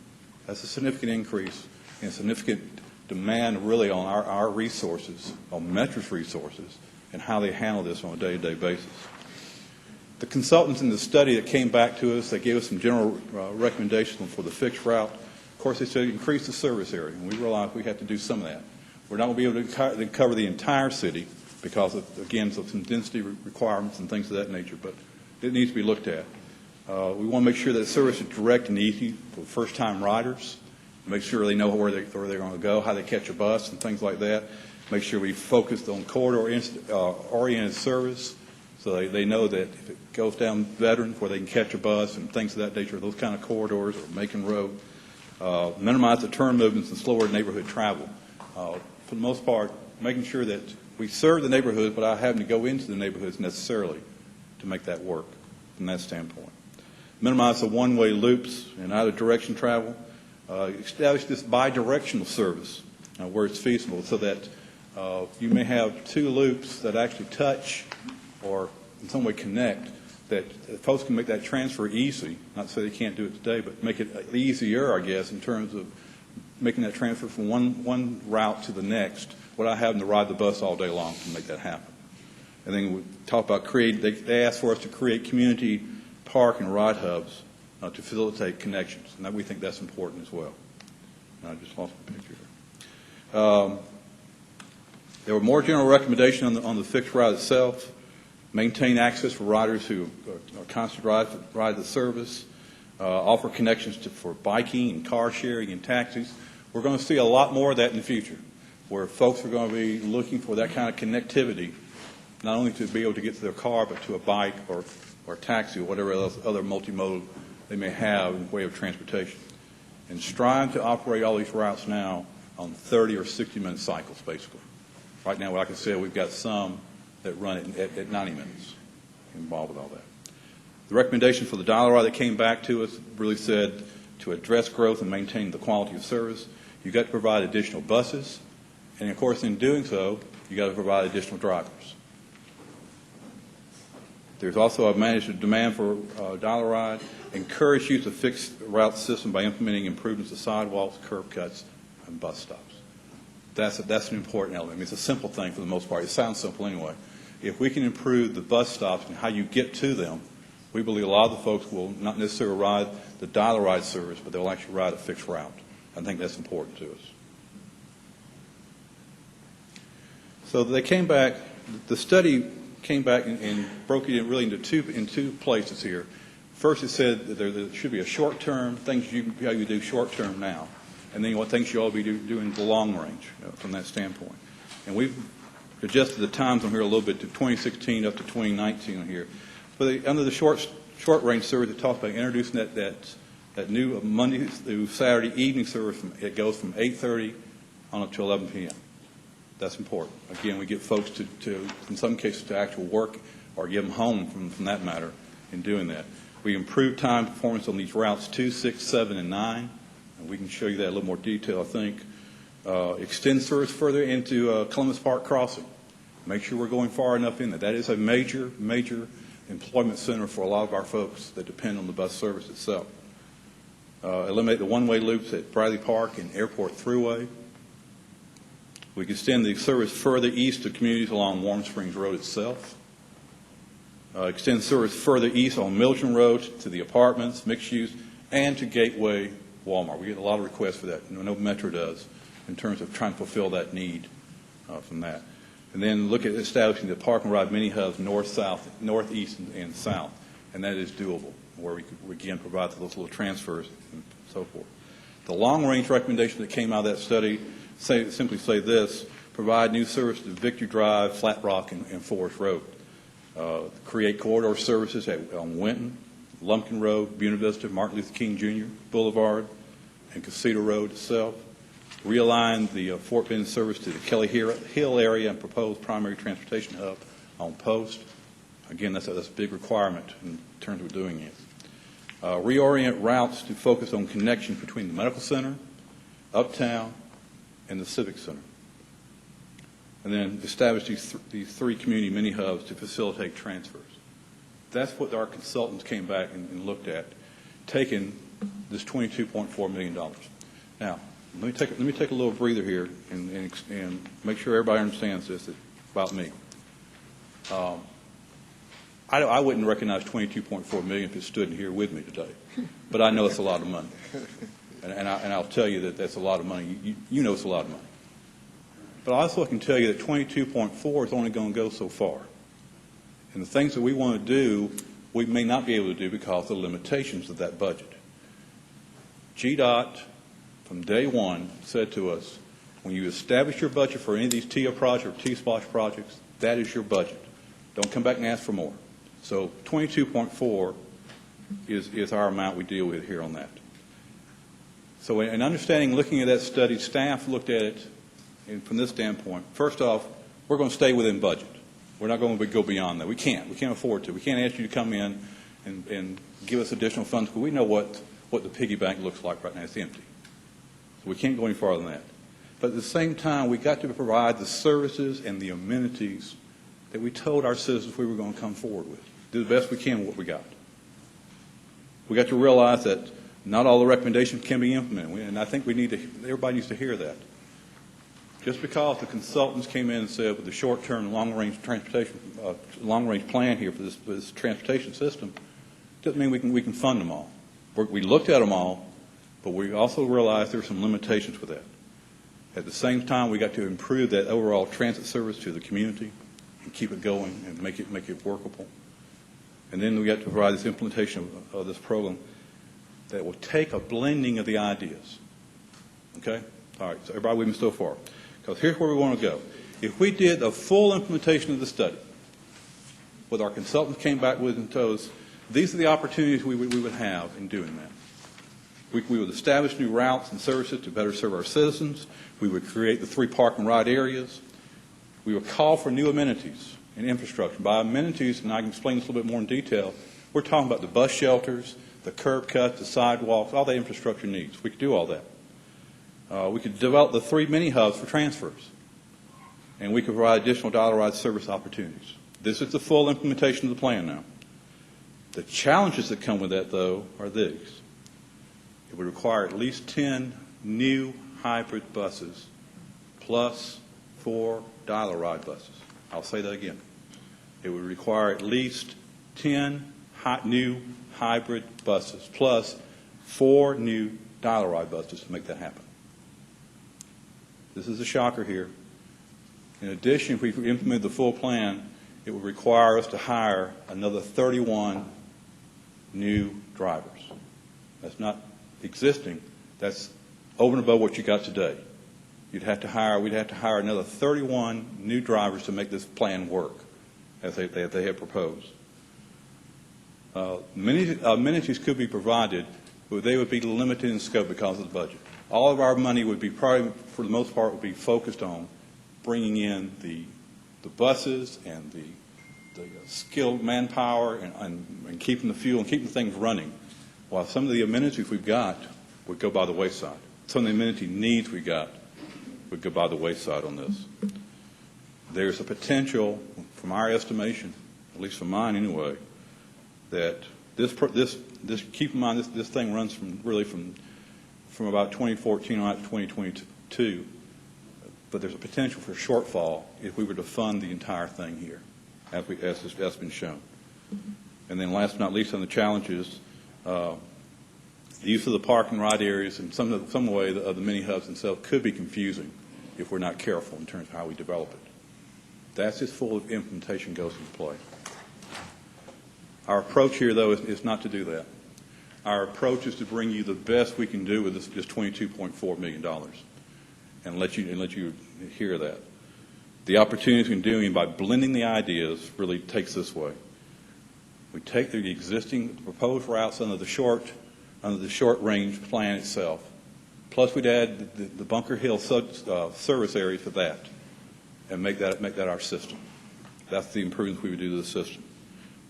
That's a significant increase and significant demand really on our resources, on Metro's resources, and how they handle this on a day-to-day basis. The consultants in the study that came back to us, they gave us some general recommendations for the fixed route. Of course, they said increase the service area, and we realized we had to do some of that. We're not going to be able to cover the entire city because of, again, some density requirements and things of that nature, but it needs to be looked at. We want to make sure that the service is direct and easy for first-time riders, make sure they know where they're going to go, how they catch a bus and things like that. Make sure we focus on corridor-oriented service so they know that if it goes down Veterans where they can catch a bus and things of that nature, those kind of corridors or Macon Road. Minimize the turn movements and slower neighborhood travel. For the most part, making sure that we serve the neighborhoods without having to go into the neighborhoods necessarily to make that work from that standpoint. Minimize the one-way loops and out-of-direction travel. Establish this bi-directional service where it's feasible so that you may have two loops that actually touch or in some way connect, that folks can make that transfer easy, not to say they can't do it today, but make it easier, I guess, in terms of making that transfer from one route to the next without having to ride the bus all day long to make that happen. And then we talk about they asked for us to create community park and ride hubs to facilitate connections, and we think that's important as well. And I just lost my picture here. There were more general recommendations on the fixed route itself. Maintain access for riders who are constantly ride the service. Offer connections for biking and car sharing and taxis. We're going to see a lot more of that in the future, where folks are going to be looking for that kind of connectivity, not only to be able to get to their car, but to a bike or taxi or whatever else, other multimodal they may have in the way of transportation. And strive to operate all these routes now on 30 or 60-minute cycles, basically. Right now, like I said, we've got some that run at 90 minutes involved with all that. The recommendation for the Dial-A-Ride that came back to us really said to address growth and maintain the quality of service, you've got to provide additional buses, and of course in doing so, you've got to provide additional drivers. There's also a managed demand for dollar ride, encourage use of fixed route system by implementing improvements to sidewalks, curb cuts, and bus stops. That's an important element. I mean, it's a simple thing for the most part. It sounds simple anyway. If we can improve the bus stops and how you get to them, we believe a lot of the folks will not necessarily ride the dollar ride service, but they'll actually ride a fixed route. I think that's important to us. So they came back, the study came back and broke it really into two places here. First, it said that there should be a short-term, things how you do short-term now, and then what things you ought to be doing the long range from that standpoint. And we've adjusted the times on here a little bit to 2016 up to 2019 on here. But under the short-range service, it talks about introducing that new Monday through Saturday evening service. It goes from 8:30 on up to 11 p.m. That's important. Again, we get folks to in some cases, to actual work or get them home from that matter in doing that. We improve time performance on these routes 2, 6, 7, and 9. And we can show you that in a little more detail, I think. Extend service further into Columbus Park Crossing. Make sure we're going far enough in there. That is a major employment center for a lot of our folks that depend on the bus service itself. Eliminate the one-way loops at Bradley Park and Airport Thruway. We can extend the service further east to communities along Warm Springs Road itself. Extend service further east on Milton Road to the apartments, mixed use, and to Gateway Walmart. We get a lot of requests for that. No Metro does in terms of trying to fulfill that need from that. And then look at establishing the park and ride mini hubs north, south, northeast, and south. And that is doable, where we could, again, provide those little transfers and so forth. The long-range recommendation that came out of that study simply say this: provide new service to Victory Drive, Flat Rock, and Forest Road. Create corridor services on Winton, Lumpkin Road, Buena Vista, Martin Luther King Jr. Boulevard, and Casita Road itself. Realign the Fort Bend service to the Kelly Hill area and propose primary transportation hub on Post. Again, that's a big requirement in terms of doing it. Reorient routes to focus on connections between the medical center, Uptown, and the Civic Center. And then establish these three community mini hubs to facilitate transfers. That's what our consultants came back and looked at, taking this $22.4 million. Now, let me take a little breather here and make sure everybody understands this about me. I wouldn't recognize $22.4 million if it stood in here with me today, but I know it's a lot of money, and I'll tell you that that's a lot of money. You know it's a lot of money, but also I can tell you that 22.4 is only going to go so far, and the things that we want to do, we may not be able to do because of the limitations of that budget. GDOT, from day one, said to us, when you establish your budget for any of these TIA projects or T-SPLOSH projects, that is your budget. Don't come back and ask for more. So 22.4 is our amount we deal with here on that. So in understanding, looking at that study, staff looked at it and from this standpoint. First off, we're going to stay within budget. We're not going to go beyond that. We can't. We can't afford to. We can't ask you to come in and give us additional funds because we know what the piggy bank looks like right now. It's empty. So we can't go any farther than that. But at the same time, we got to provide the services and the amenities that we told our citizens we were going to come forward with. Do the best we can with what we got. We got to realize that not all the recommendations can be implemented, and I think everybody needs to hear that. Just because the consultants came in and said with the short-term, long-range transportation, long-range plan here for this transportation system, doesn't mean we can fund them all. We looked at them all, but we also realized there are some limitations with that. At the same time, we got to improve that overall transit service to the community and keep it going and make it workable. And then we got to provide this implementation of this program that will take a blending of the ideas. Okay? All right, so everybody with me so far? Because here's where we want to go. If we did a full implementation of the study, what our consultants came back with and told us, these are the opportunities we would have in doing that. We would establish new routes and services to better serve our citizens. We would create the 3 park and ride areas. We would call for new amenities and infrastructure. By amenities, and I can explain this a little bit more in detail, we're talking about the bus shelters, the curb cuts, the sidewalks, all the infrastructure needs. We could do all that. We could develop the 3 mini hubs for transfers. And we could provide additional dollar ride service opportunities. This is the full implementation of the plan now. The challenges that come with that, though, are these. It would require at least 10 new hybrid buses plus 4 dial-a-ride buses. I'll say that again. It would require at least 10 new hybrid buses plus 4 new dial-a-ride buses to make that happen. This is a shocker here. In addition, if we implement the full plan, it would require us to hire another 31 new drivers. That's not existing. That's over and above what you got today. We'd have to hire another 31 new drivers to make this plan work, as they have proposed. Amenities could be provided, but they would be limited in scope because of the budget. All of our money would be probably, for the most part, would be focused on bringing in the buses and the skilled manpower and keeping the fuel and keeping things running, while some of the amenities we've got would go by the wayside. Some of the amenity needs we got would go by the wayside on this. There's a potential, from our estimation, at least from mine anyway, that keep in mind this thing runs from about 2014 on out to 2022, but there's a potential for shortfall if we were to fund the entire thing here, as has been shown. And then last but not least on the challenges, the use of the park and ride areas in some way of the mini hubs themselves could be confusing if we're not careful in terms of how we develop it. That's as full of implementation goes into play. Our approach here, though, is not to do that. Our approach is to bring you the best we can do with this just $22.4 million and let you hear that. The opportunities we can do by blending the ideas really takes this way. We take the existing proposed routes under the short range plan itself, plus we'd add the Bunker Hill service area to that and make that our system. That's the improvements we would do to the system.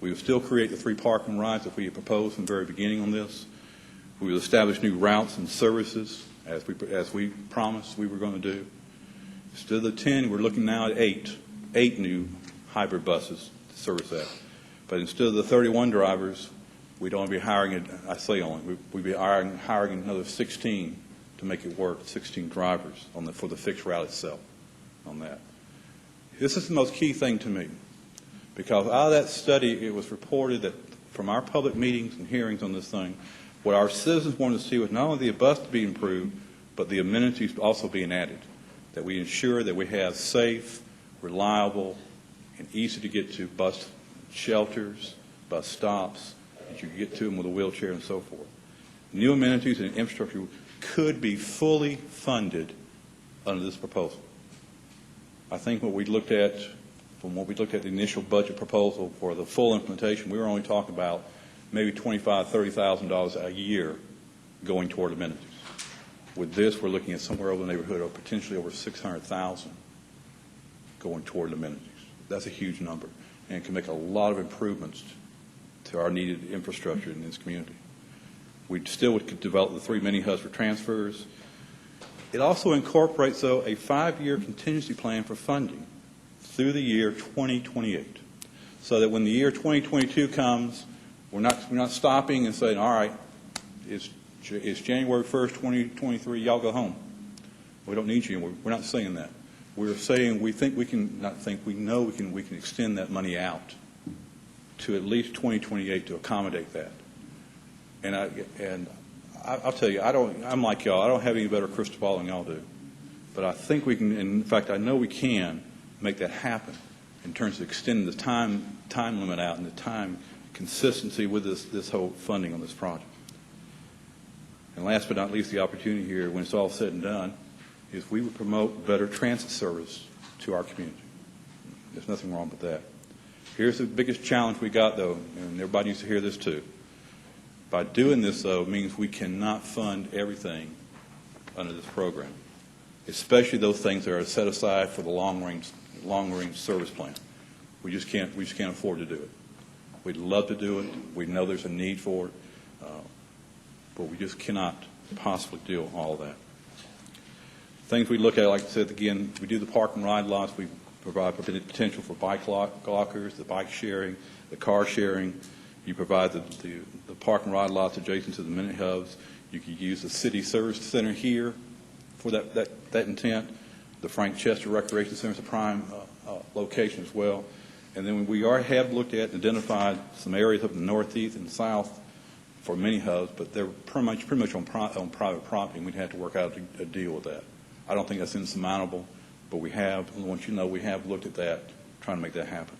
We would still create the 3 park and rides that we had proposed from the very beginning on this. We would establish new routes and services as we promised we were going to do. Instead of the 10, we're looking now at 8 new hybrid buses to service that. But instead of the 31 drivers, we'd only be hiring, we'd be hiring another 16 to make it work, 16 drivers for the fixed route itself on that. This is the most key thing to me, because out of that study, it was reported that from our public meetings and hearings on this thing, what our citizens wanted to see was not only the bus to be improved, but the amenities also being added, that we ensure that we have safe, reliable, and easy to get to bus shelters, bus stops, that you can get to them with a wheelchair and so forth. New amenities and infrastructure could be fully funded under this proposal. I think what we looked at, from what we looked at the initial budget proposal for the full implementation, we were only talking about maybe $25,000, $30,000 a year going toward amenities. With this, we're looking at somewhere over the neighborhood of potentially over $600,000 going toward amenities. That's a huge number, and it can make a lot of improvements to our needed infrastructure in this community. We still could develop the 3 mini hubs for transfers. It also incorporates, though, a 5-year contingency plan for funding through the year 2028, so that when the year 2022 comes, we're not stopping and saying, all right, it's January 1st, 2023, y'all go home. We don't need you anymore. We're not saying that. We're saying we know we can extend that money out to at least 2028 to accommodate that. And I'll tell you, I'm like y'all. I don't have any better crystal ball than y'all do. But I think we can, and in fact, I know we can make that happen in terms of extending the time limit out and the time consistency with this whole funding on this project. And last but not least, the opportunity here, when it's all said and done, is we would promote better transit service to our community. There's nothing wrong with that. Here's the biggest challenge we got, though, and everybody needs to hear this too. By doing this, though, means we cannot fund everything under this program, especially those things that are set aside for the long-range service plan. We just can't afford to do it. We'd love to do it. We know there's a need for it, but we just cannot possibly do all that. Things we look at, like I said, again, we do the park and ride lots. We provide potential for bike lockers, the bike sharing, the car sharing. You provide the park and ride lots adjacent to the mini hubs. You could use the city service center here for that intent. The Frank Chester Recreation Center is a prime location as well. And then we have looked at and identified some areas up in the northeast and south for mini hubs, but they're pretty much on private property, and we'd have to work out a deal with that. I don't think that's insurmountable, but we have, I want you to know, we have looked at that, trying to make that happen.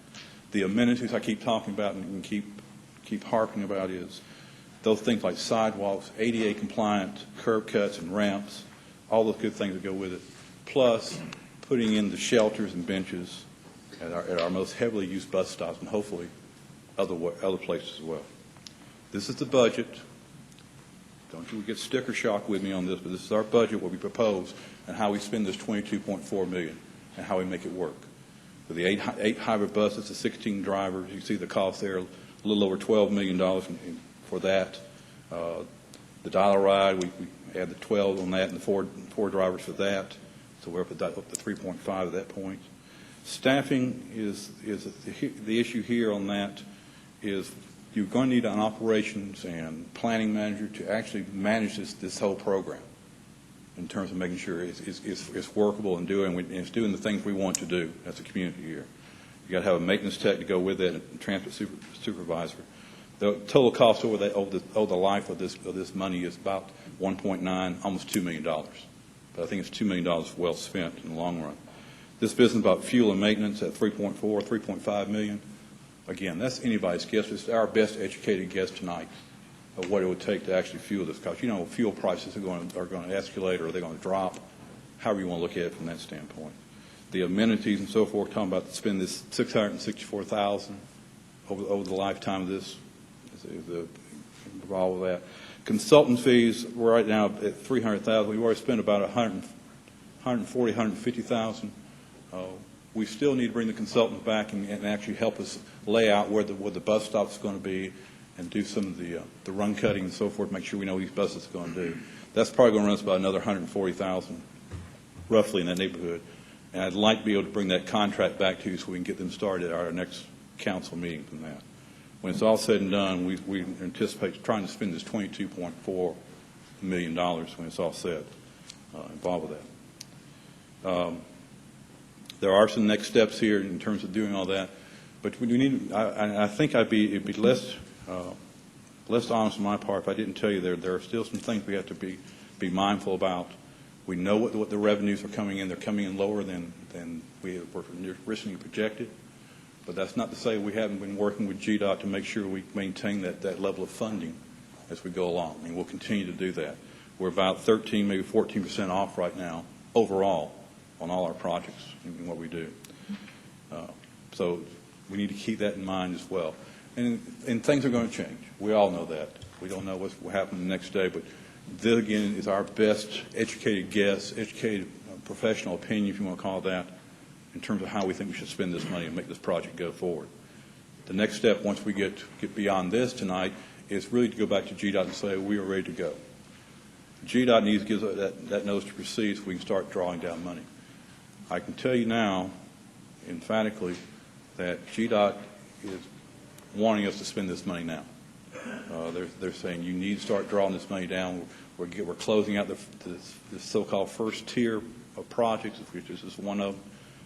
The amenities I keep talking about and keep harping about is those things like sidewalks, ADA compliant curb cuts and ramps, all those good things that go with it, plus putting in the shelters and benches at our most heavily used bus stops and hopefully other places as well. This is the budget. Don't you get sticker shock with me on this, but this is our budget, what we propose, and how we spend this $22.4 million and how we make it work. For the eight hybrid buses, the 16 drivers, you see the cost there, a little over $12 million for that. The dollar ride, we add the 12 on that and the four drivers for that. So we're up to 3.5 at that point. Staffing is the issue here on that is you're going to need an operations and planning manager to actually manage this whole program in terms of making sure it's workable and it's doing the things we want to do as a community here. You got to have a maintenance tech to go with it and a transport supervisor. The total cost over the life of this money is about 1.9, almost $2 million. But I think it's $2 million well spent in the long run. This business about fuel and maintenance at 3.5 million. Again, that's anybody's guess. It's our best educated guess tonight of what it would take to actually fuel this. Because, fuel prices are going to escalate or they're going to drop, however you want to look at it from that standpoint. The amenities and so forth, talking about spend this $664,000 over the lifetime of this is involved with that. Consultant fees, we're right now at $300,000. We've already spent about $150,000. We still need to bring the consultants back and actually help us lay out where the bus stop is going to be and do some of the run cutting and so forth, make sure we know what these buses are going to do. That's probably going to run us about another $140,000, roughly in that neighborhood. And I'd like to be able to bring that contract back to you so we can get them started at our next council meeting from that. When it's all said and done, we anticipate trying to spend this $22.4 million when it's all said, involved with that. There are some next steps here in terms of doing all that, but we need. I think it'd be less honest on my part if I didn't tell you there are still some things we have to be mindful about. We know what the revenues are coming in. They're coming in lower than we were originally projected, but that's not to say we haven't been working with GDOT to make sure we maintain that level of funding as we go along, and we'll continue to do that. We're about 13, maybe 14% off right now overall on all our projects and what we do. So we need to keep that in mind as well. And things are going to change. We all know that. We don't know what will happen the next day, but this, again, is our best educated guess, educated professional opinion, if you want to call it that, in terms of how we think we should spend this money and make this project go forward. The next step, once we get beyond this tonight, is really to go back to GDOT and say we are ready to go. GDOT needs to give us that notice to proceed so we can start drawing down money. I can tell you now, emphatically, that GDOT is wanting us to spend this money now. They're saying you need to start drawing this money down. We're closing out the so-called first tier of projects, which is just one of them.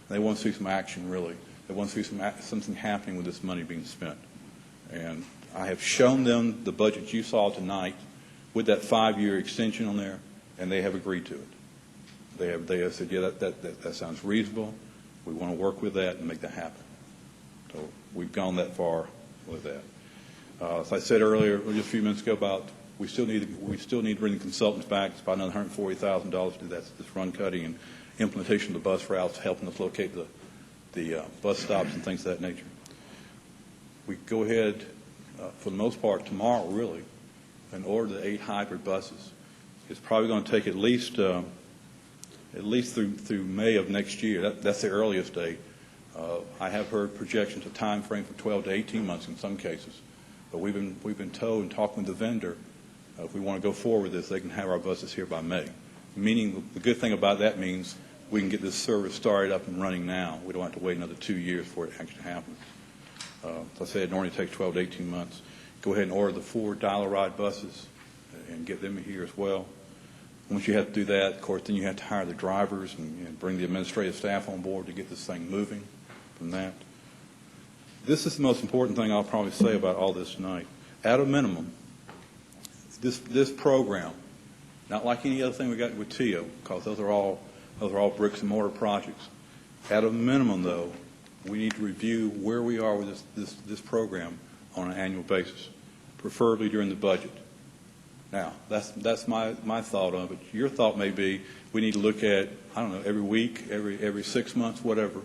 They want to see some action, really. They want to see something happening with this money being spent. And I have shown them the budget you saw tonight with that 5-year extension on there, and they have agreed to it. They have said, yeah, that sounds reasonable. We want to work with that and make that happen. So we've gone that far with that. As I said earlier, just a few minutes ago, about we still need to bring the consultants back. It's about another $140,000 to do that, this run cutting and implementation of the bus routes, helping us locate the bus stops and things of that nature. We go ahead, for the most part, tomorrow, really, and order the 8 hybrid buses. It's probably going to take at least through May of next year. That's the earliest date. I have heard projections of time frame for 12 to 18 months in some cases. But we've been told and talking with the vendor, if we want to go forward with this, they can have our buses here by May. Meaning the good thing about that means we can get this service started up and running now. We don't have to wait another 2 years for it to actually happen. As I said, it normally takes 12 to 18 months. Go ahead and order the 4 dial-a-ride buses and get them here as well. Once you have to do that, of course, then you have to hire the drivers and bring the administrative staff on board to get this thing moving from that. This is the most important thing I'll probably say about all this tonight. At a minimum, this program, not like any other thing we got with TIO, because those are all bricks and mortar projects. At a minimum, though, we need to review where we are with this program on an annual basis, preferably during the budget. Now, that's my thought of it. Your thought may be we need to look at, I don't know, every week, every 6 months, whatever.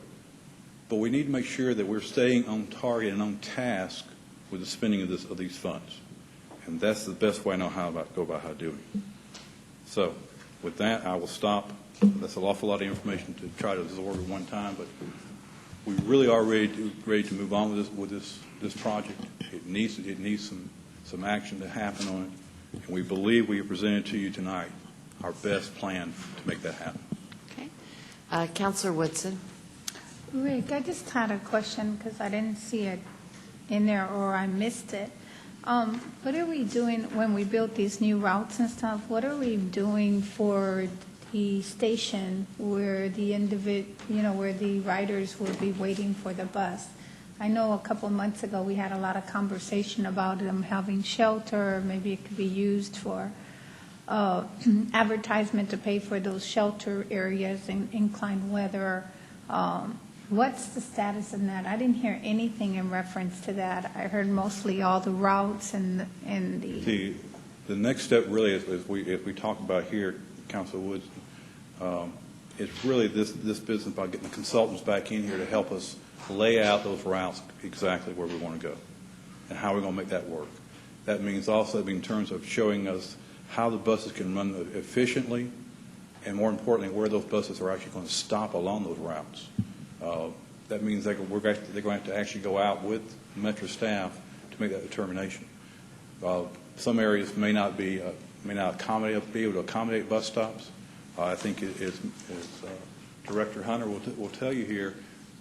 But we need to make sure that we're staying on target and on task with the spending of these funds. And that's the best way I know how to go about how doing it. So with that, I will stop. That's an awful lot of information to try to absorb at one time, but we really are ready to move on with this project. It needs some action to happen on it, and we believe we have presented to you tonight our best plan to make that happen. Okay. Councilor Woodson. Rick, I just had a question because I didn't see it in there or I missed it. What are we doing when we build these new routes and stuff? What are we doing for the station where where the riders will be waiting for the bus? I know a couple of months ago we had a lot of conversation about them having shelter. Maybe it could be used for advertisement to pay for those shelter areas in inclement weather. What's the status of that? I didn't hear anything in reference to that. I heard mostly all the routes and the... The next step really is, as we talk about here, Councilor Woods, is really this business about getting the consultants back in here to help us lay out those routes exactly where we want to go and how we're going to make that work. That means also in terms of showing us how the buses can run efficiently and, more importantly, where those buses are actually going to stop along those routes. That means they're going to have to actually go out with Metro staff to make that determination. Some areas may not be able to accommodate bus stops. I think as Director Hunter will tell you here,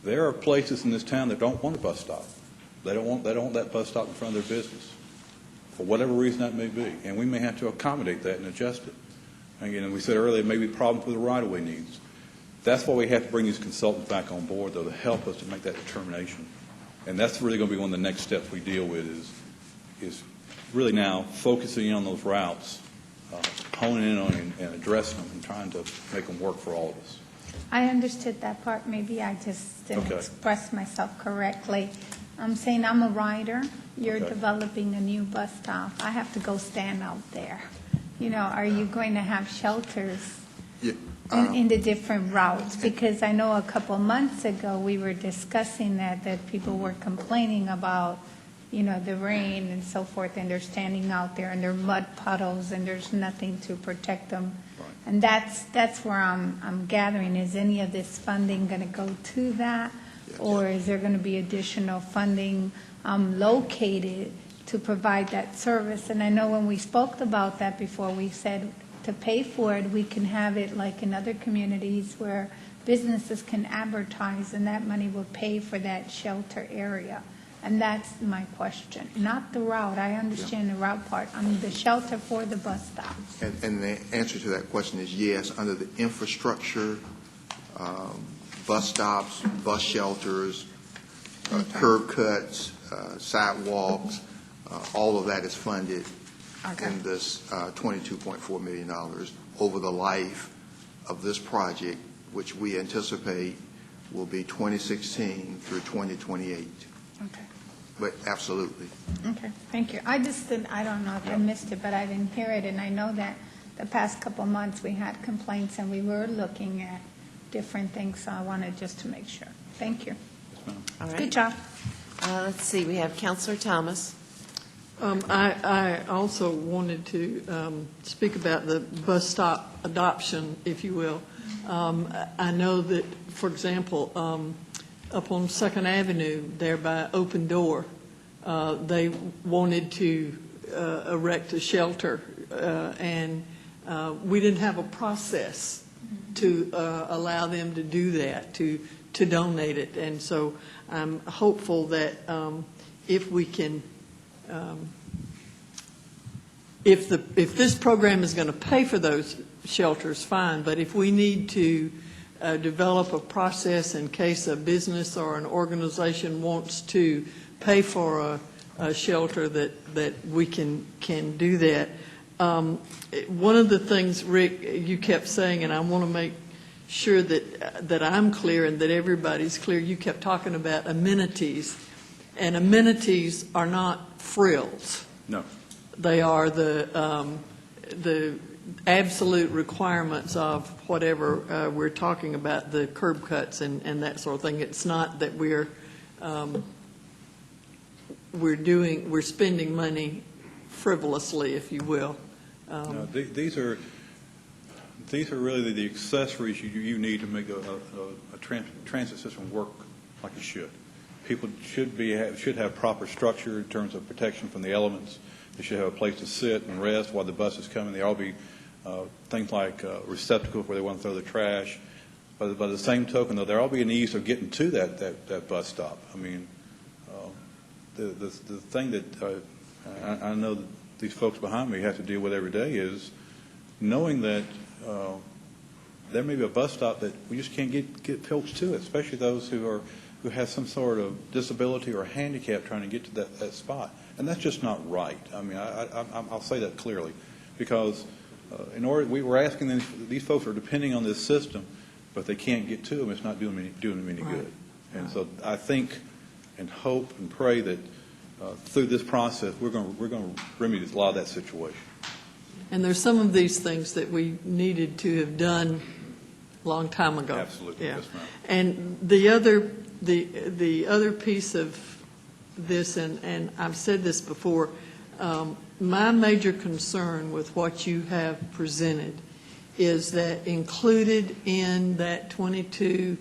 there are places in this town that don't want a bus stop. They don't want that bus stop in front of their business, for whatever reason that may be, and we may have to accommodate that and adjust it. Again, we said earlier, maybe problems with the right-of-way needs. That's why we have to bring these consultants back on board, though, to help us to make that determination. And that's really going to be one of the next steps we deal with is really now focusing on those routes, honing in on them and addressing them and trying to make them work for all of us. I understood that part. Maybe I just didn't express myself correctly. I'm saying I'm a rider. You're developing a new bus stop. I have to go stand out there. Are you going to have shelters in the different routes? Because I know a couple months ago we were discussing that people were complaining about, the rain and so forth, and they're standing out there and there are mud puddles and there's nothing to protect them. Right. And that's where I'm gathering. Is any of this funding going to go to that? Yes. Or is there going to be additional funding located to provide that service? And I know when we spoke about that before, we said to pay for it, we can have it like in other communities where businesses can advertise and that money will pay for that shelter area. And that's my question, not the route. I understand the route part. The shelter for the bus stop. And the answer to that question is yes. Under the infrastructure, bus stops, bus shelters, curb cuts, sidewalks, all of that is funded in this $22.4 million over the life of this project, which we anticipate will be 2016 through 2028. Okay. But absolutely. Okay, thank you. I don't know if I missed it, but I didn't hear it, and I know that the past couple months we had complaints and we were looking at different things, so I wanted just to make sure. Thank you. All right. Good job. Let's see, we have Councilor Thomas. I also wanted to speak about the bus stop adoption, if you will. I know that, for example, up on 2nd Avenue there by Open Door, they wanted to erect a shelter, and we didn't have a process allow them to do that, to donate it. And so I'm hopeful that if we can, if this program is going to pay for those shelters, fine, but if we need to develop a process in case a business or an organization wants to pay for a shelter, that we can do that. One of the things, Rick, you kept saying, and I want to make sure that I'm clear and that everybody's clear, you kept talking about amenities, and amenities are not frills. No. They are the absolute requirements of whatever we're talking about, the curb cuts and that sort of thing. It's not that we're spending money frivolously, if you will. No, these are really the accessories you need to make a transit system work like it should. People should have proper structure in terms of protection from the elements. They should have a place to sit and rest while the bus is coming. There ought to be things like receptacles where they want to throw the trash. But by the same token, though, there ought to be an ease of getting to that bus stop. I mean, the thing that I know that these folks behind me have to deal with every day is knowing that there may be a bus stop that we just can't get folks to it, especially those who have some sort of disability or handicap trying to get to that spot. And that's just not right. I mean, I'll say that clearly, because we were asking them, these folks are depending on this system, but they can't get to them. It's not doing them any good. And so I think and hope and pray that through this process we're going to remedy a lot of that situation. And there's some of these things that we needed to have done a long time ago. Absolutely. Yeah. Yes, ma'am. And the other piece of this, and I've said this before, my major concern with what you have presented is that included in that $22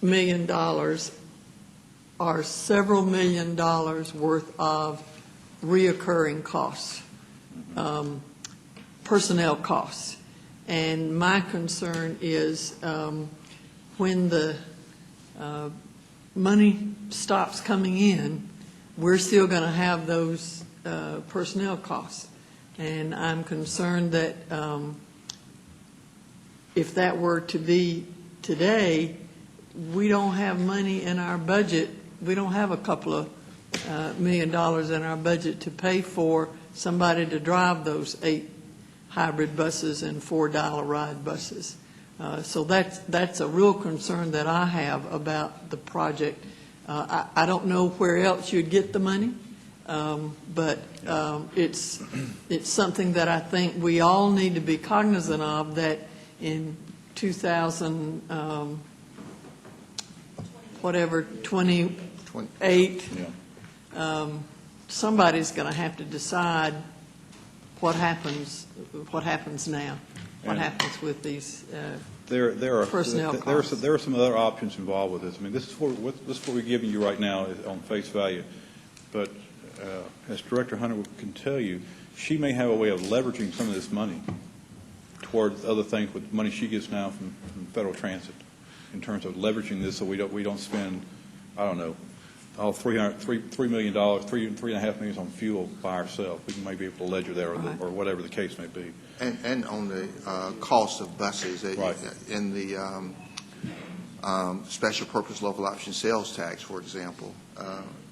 million are several $1 million worth of reoccurring costs, personnel costs. And my concern is when the money stops coming in, we're still going to have those personnel costs. And I'm concerned that if that were to be today, we don't have money in our budget. We don't have a couple of $1 million in our budget to pay for somebody to drive those 8 hybrid buses and $4 ride buses. So that's a real concern that I have about the project. I don't know where else you'd get the money, but it's something that I think we all need to be cognizant of, that in 28, somebody's going to have to decide what happens now, what happens with these personnel costs. There are some other options involved with this. I mean, this is what we're giving you right now is on face value. But as Director Hunter can tell you, she may have a way of leveraging some of this money towards other things with money she gets now from Federal Transit, in terms of leveraging this so we don't spend, I don't know, all $3 million, $3.5 million on fuel by ourselves. We may be able to ledger there, or whatever the case may be. And on the cost of buses, Right. in the special purpose local option sales tax, for example,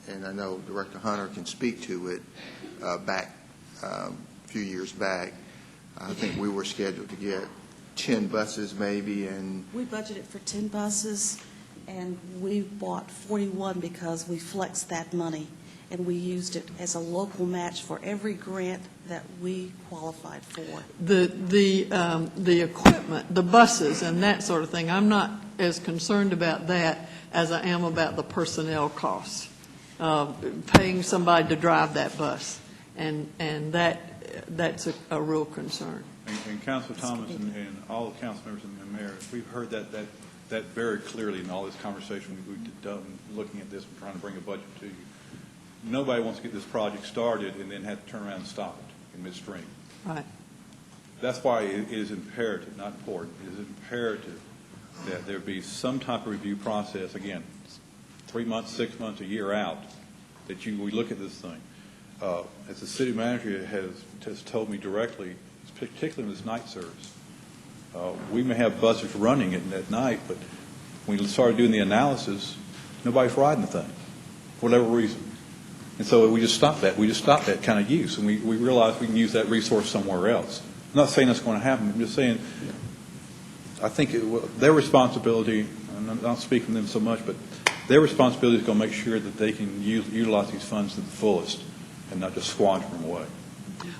and I know Director Hunter can speak to it, back a few years back, I think we were scheduled to get 10 buses maybe, and we budgeted for 10 buses, and we bought 41 because we flexed that money, and we used it as a local match for every grant that we qualified for. The equipment, the buses and that sort of thing, I'm not as concerned about that as I am about the personnel costs, paying somebody to drive that bus, and that's a real concern. And Councilor Thomas and all the council members and the mayor, we've heard that very clearly in all this conversation we've done, looking at this and trying to bring a budget to you. Nobody wants to get this project started and then have to turn around and stop it in midstream. Right. That's why it is imperative, not important, it is imperative that there be some type of review process, again, 3 months, 6 months, a year out, that we look at this thing. As the city manager has told me directly, particularly in this night service, we may have buses running it at night, but when we started doing the analysis, nobody's riding the thing, for whatever reason. And so we just stopped that. We just stopped that kind of use, and we realized we can use that resource somewhere else. I'm not saying that's going to happen. I'm just saying I think their responsibility, and I'm not speaking for them so much, but their responsibility is going to make sure that they can utilize these funds to the fullest and not just squander them away.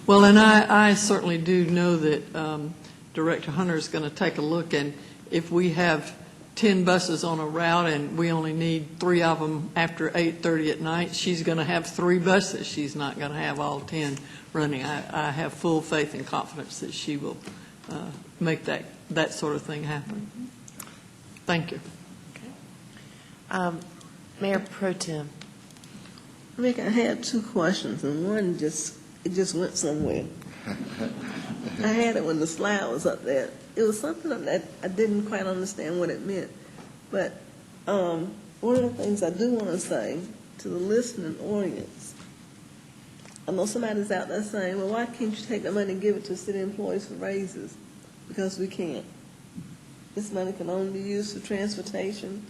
Well, and I certainly do know that Director Hunter is going to take a look, and if we have 10 buses on a route and we only need 3 of them after 8:30 at night, she's going to have 3 buses. She's not going to have all 10 running. I have full faith and confidence that she will make that sort of thing happen. Thank you. Mayor Pro Tem. Rick, I had 2 questions, and one just went somewhere. I had it when the slide was up there. It was something that I didn't quite understand what it meant. But one of the things I do want to say to the listening audience, I know somebody's out there saying, well, why can't you take the money and give it to city employees for raises? Because we can't. This money can only be used for transportation.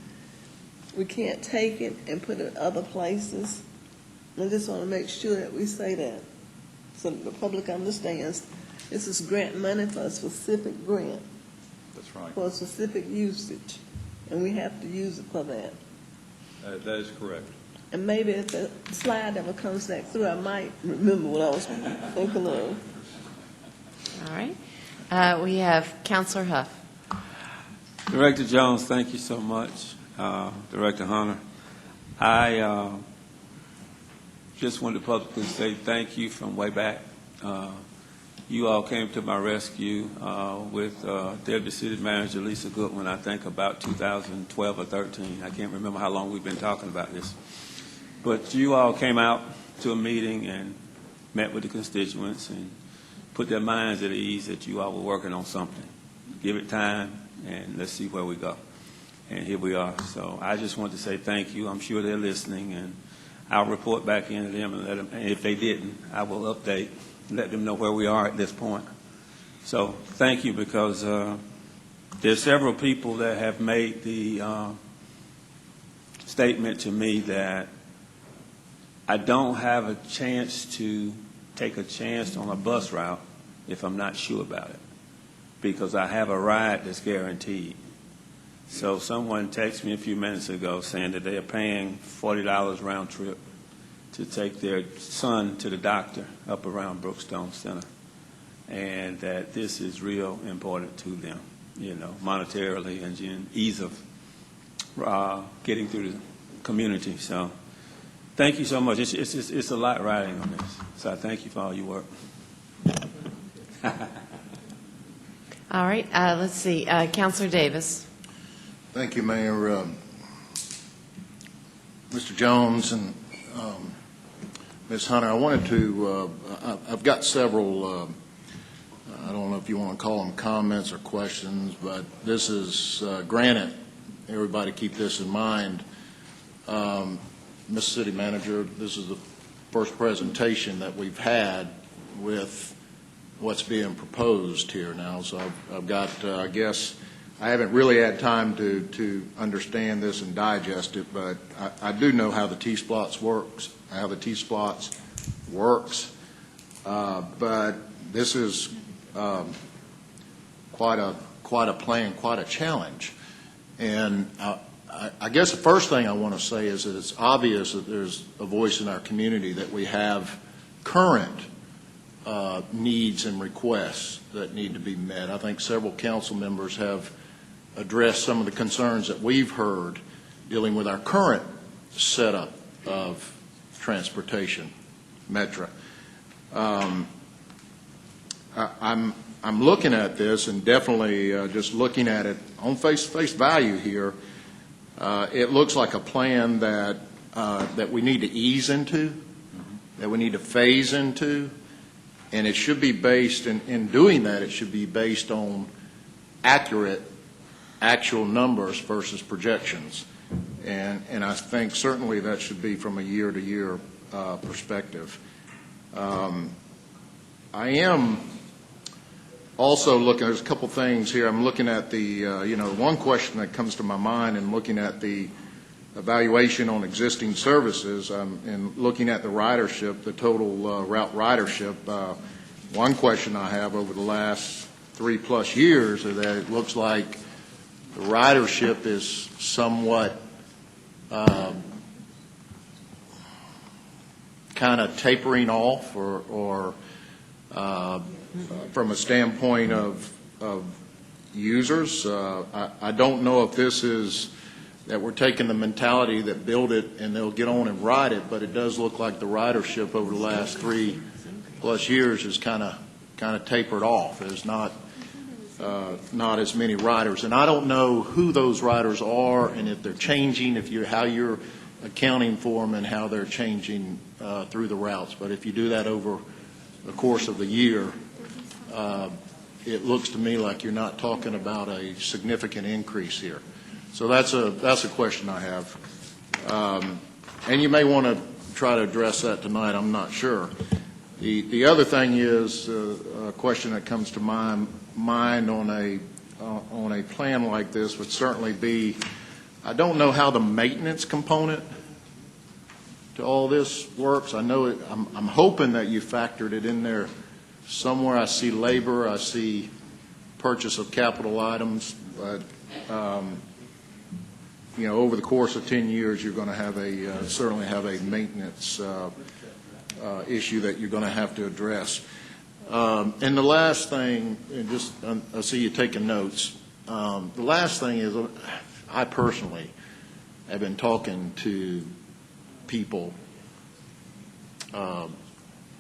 We can't take it and put it other places. I just want to make sure that we say that so that the public understands this is grant money for a specific grant. That's right. For a specific usage, and we have to use it for that. That is correct. And maybe if the slide ever comes back through, I might remember what I was thinking of. All right. We have Councilor Huff. Director Jones, thank you so much. Director Hunter, I just wanted to publicly say thank you from way back. You all came to my rescue with Deputy City Manager Lisa Goodwin, I think about 2012 or 13. I can't remember how long we've been talking about this. But you all came out to a meeting and met with the constituents and put their minds at ease that you all were working on something. Give it time, and let's see where we go. And here we are. So I just want to say thank you. I'm sure they're listening, and I'll report back into them and let them, and if they didn't, I will update, let them know where we are at this point. So thank you, because there's several people that have made the statement to me that I don't have a chance to take a chance on a bus route if I'm not sure about it, because I have a ride that's guaranteed. So someone texted me a few minutes ago saying that they are paying $40 round trip to take their son to the doctor up around Brookstone Center, and that this is real important to them, you know, monetarily and ease of getting through the community. So thank you so much. It's a lot riding on this. So I thank you for all your work. All right. Let's see. Councilor Davis. Thank you, Mayor. Mr. Jones and Ms. Hunter, I wanted to, I've got several, I don't know if you want to call them comments or questions, but this is, granted, everybody keep this in mind. Mr. City Manager, this is the first presentation that we've had with what's being proposed here now. So I've got, I guess, I haven't really had time to understand this and digest it, but I do know how the T-Splots works, but this is quite a plan, quite a challenge. And I guess the first thing I want to say is that it's obvious that there's a voice in our community that we have current needs and requests that need to be met. I think several council members have addressed some of the concerns that we've heard dealing with our current setup of transportation, Metra. I'm looking at this, and definitely just looking at it on face value here, it looks like a plan that we need to ease into, that we need to phase into, And it should be based, in doing that, it should be based on accurate, actual numbers versus projections. And I think certainly that should be from a year-to-year perspective. I am also looking, there's a couple things here. I'm looking at the, one question that comes to my mind in looking at the evaluation on existing services and looking at the ridership, the total route ridership. One question I have over the last 3+ years is that it looks like the ridership is somewhat kind of tapering off or from a standpoint of users. I don't know if this is that we're taking the mentality that build it and they'll get on and ride it, but it does look like the ridership over the last 3+ years is kind of tapered off. There's not as many riders, and I don't know who those riders are and if they're changing, how you're accounting for them and how they're changing through the routes. But if you do that over the course of the year, it looks to me like you're not talking about a significant increase here. So that's a question I have, and you may want to try to address that tonight. I'm not sure. The other thing is a question that comes to my mind on a plan like this would certainly be, I don't know how the maintenance component to all this works. I know I'm hoping that you factored it in there somewhere. I see labor, I see purchase of capital items, but over the course of 10 years, you're going to have certainly have a maintenance issue that you're going to have to address. And the last thing, and I see you taking notes. The last thing is, I personally have been talking to people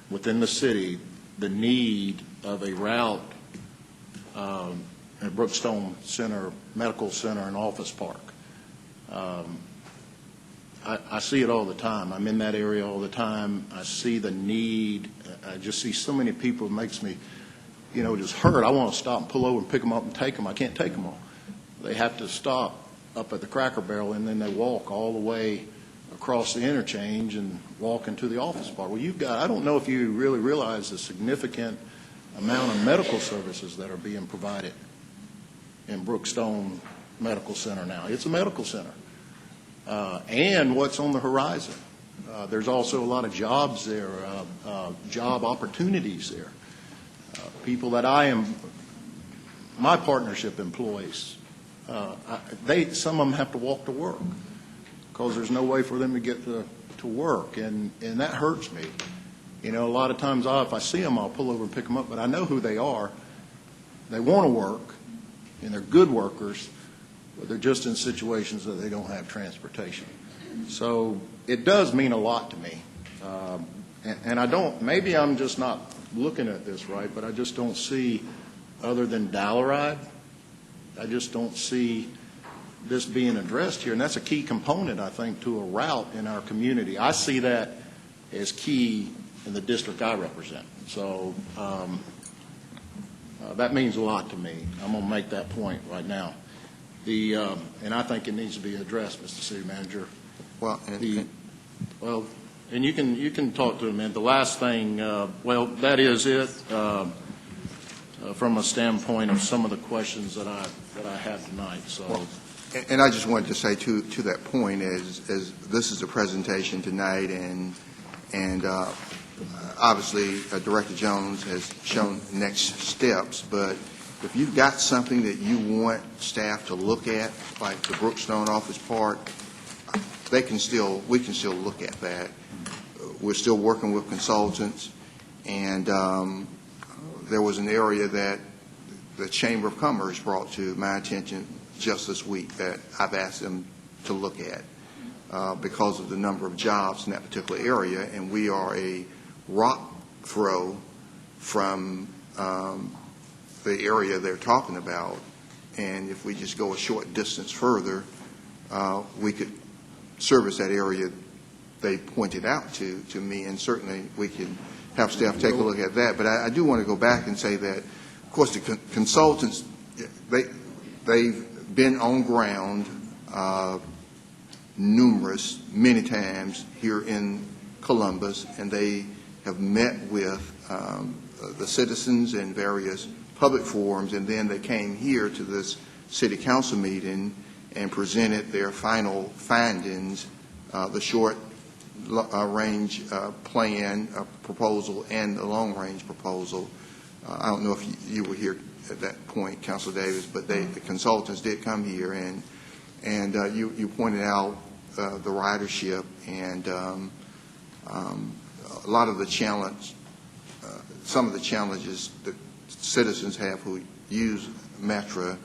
within the city, the need of a route at Brookstone Center, Medical Center, and Office Park. I see it all the time. I'm in that area all the time. I see the need. I just see so many people. It makes me, just hurt. I want to stop and pull over and pick them up and take them. I can't take them all. They have to stop up at the Cracker Barrel, and then they walk all the way across the interchange and walk into the Office Park. Well, I don't know if you really realize the significant amount of medical services that are being provided in Brookstone Medical Center now. It's a medical center. And what's on the horizon. There's also a lot of jobs there, job opportunities there. People that my partnership employs, some of them have to walk to work because there's no way for them to get to work, and that hurts me. A lot of times if I see them, I'll pull over and pick them up, but I know who they are. They want to work, and they're good workers, but they're just in situations that they don't have transportation. So it does mean a lot to me. And maybe I'm just not looking at this right, but I just don't see, other than Dollaride, I just don't see this being addressed here. And that's a key component, I think, to a route in our community. I see that as key in the district I represent. So that means a lot to me. I'm going to make that point right now. And I think it needs to be addressed, Mr. City Manager. Well, and you can talk to him. And the last thing, that is it from a standpoint of some of the questions that I had tonight. So. And I just wanted to say to that point, as this is a presentation tonight, and obviously Director Jones has shown next steps, but if you've got something that you want staff to look at, like the Brookstone Office Park, we can still look at that. We're still working with consultants, and there was an area that the Chamber of Commerce brought to my attention just this week that I've asked them to look at because of the number of jobs in that particular area, and we are a rock throw from the area they're talking about, and if we just go a short distance further, we could service that area they pointed out to me, and certainly we can have staff take a look at that. But I do want to go back and say that, of course, the consultants, they've been on ground many times here in Columbus, and they have met with the citizens in various public forums, and then they came here to this city council meeting and presented their final findings, the short range plan proposal and the long range proposal. I don't know if you were here at that point, Councilor Davis, but the consultants did come here, and you pointed out the ridership and a lot of the challenge, some of the challenges that citizens have who use Metra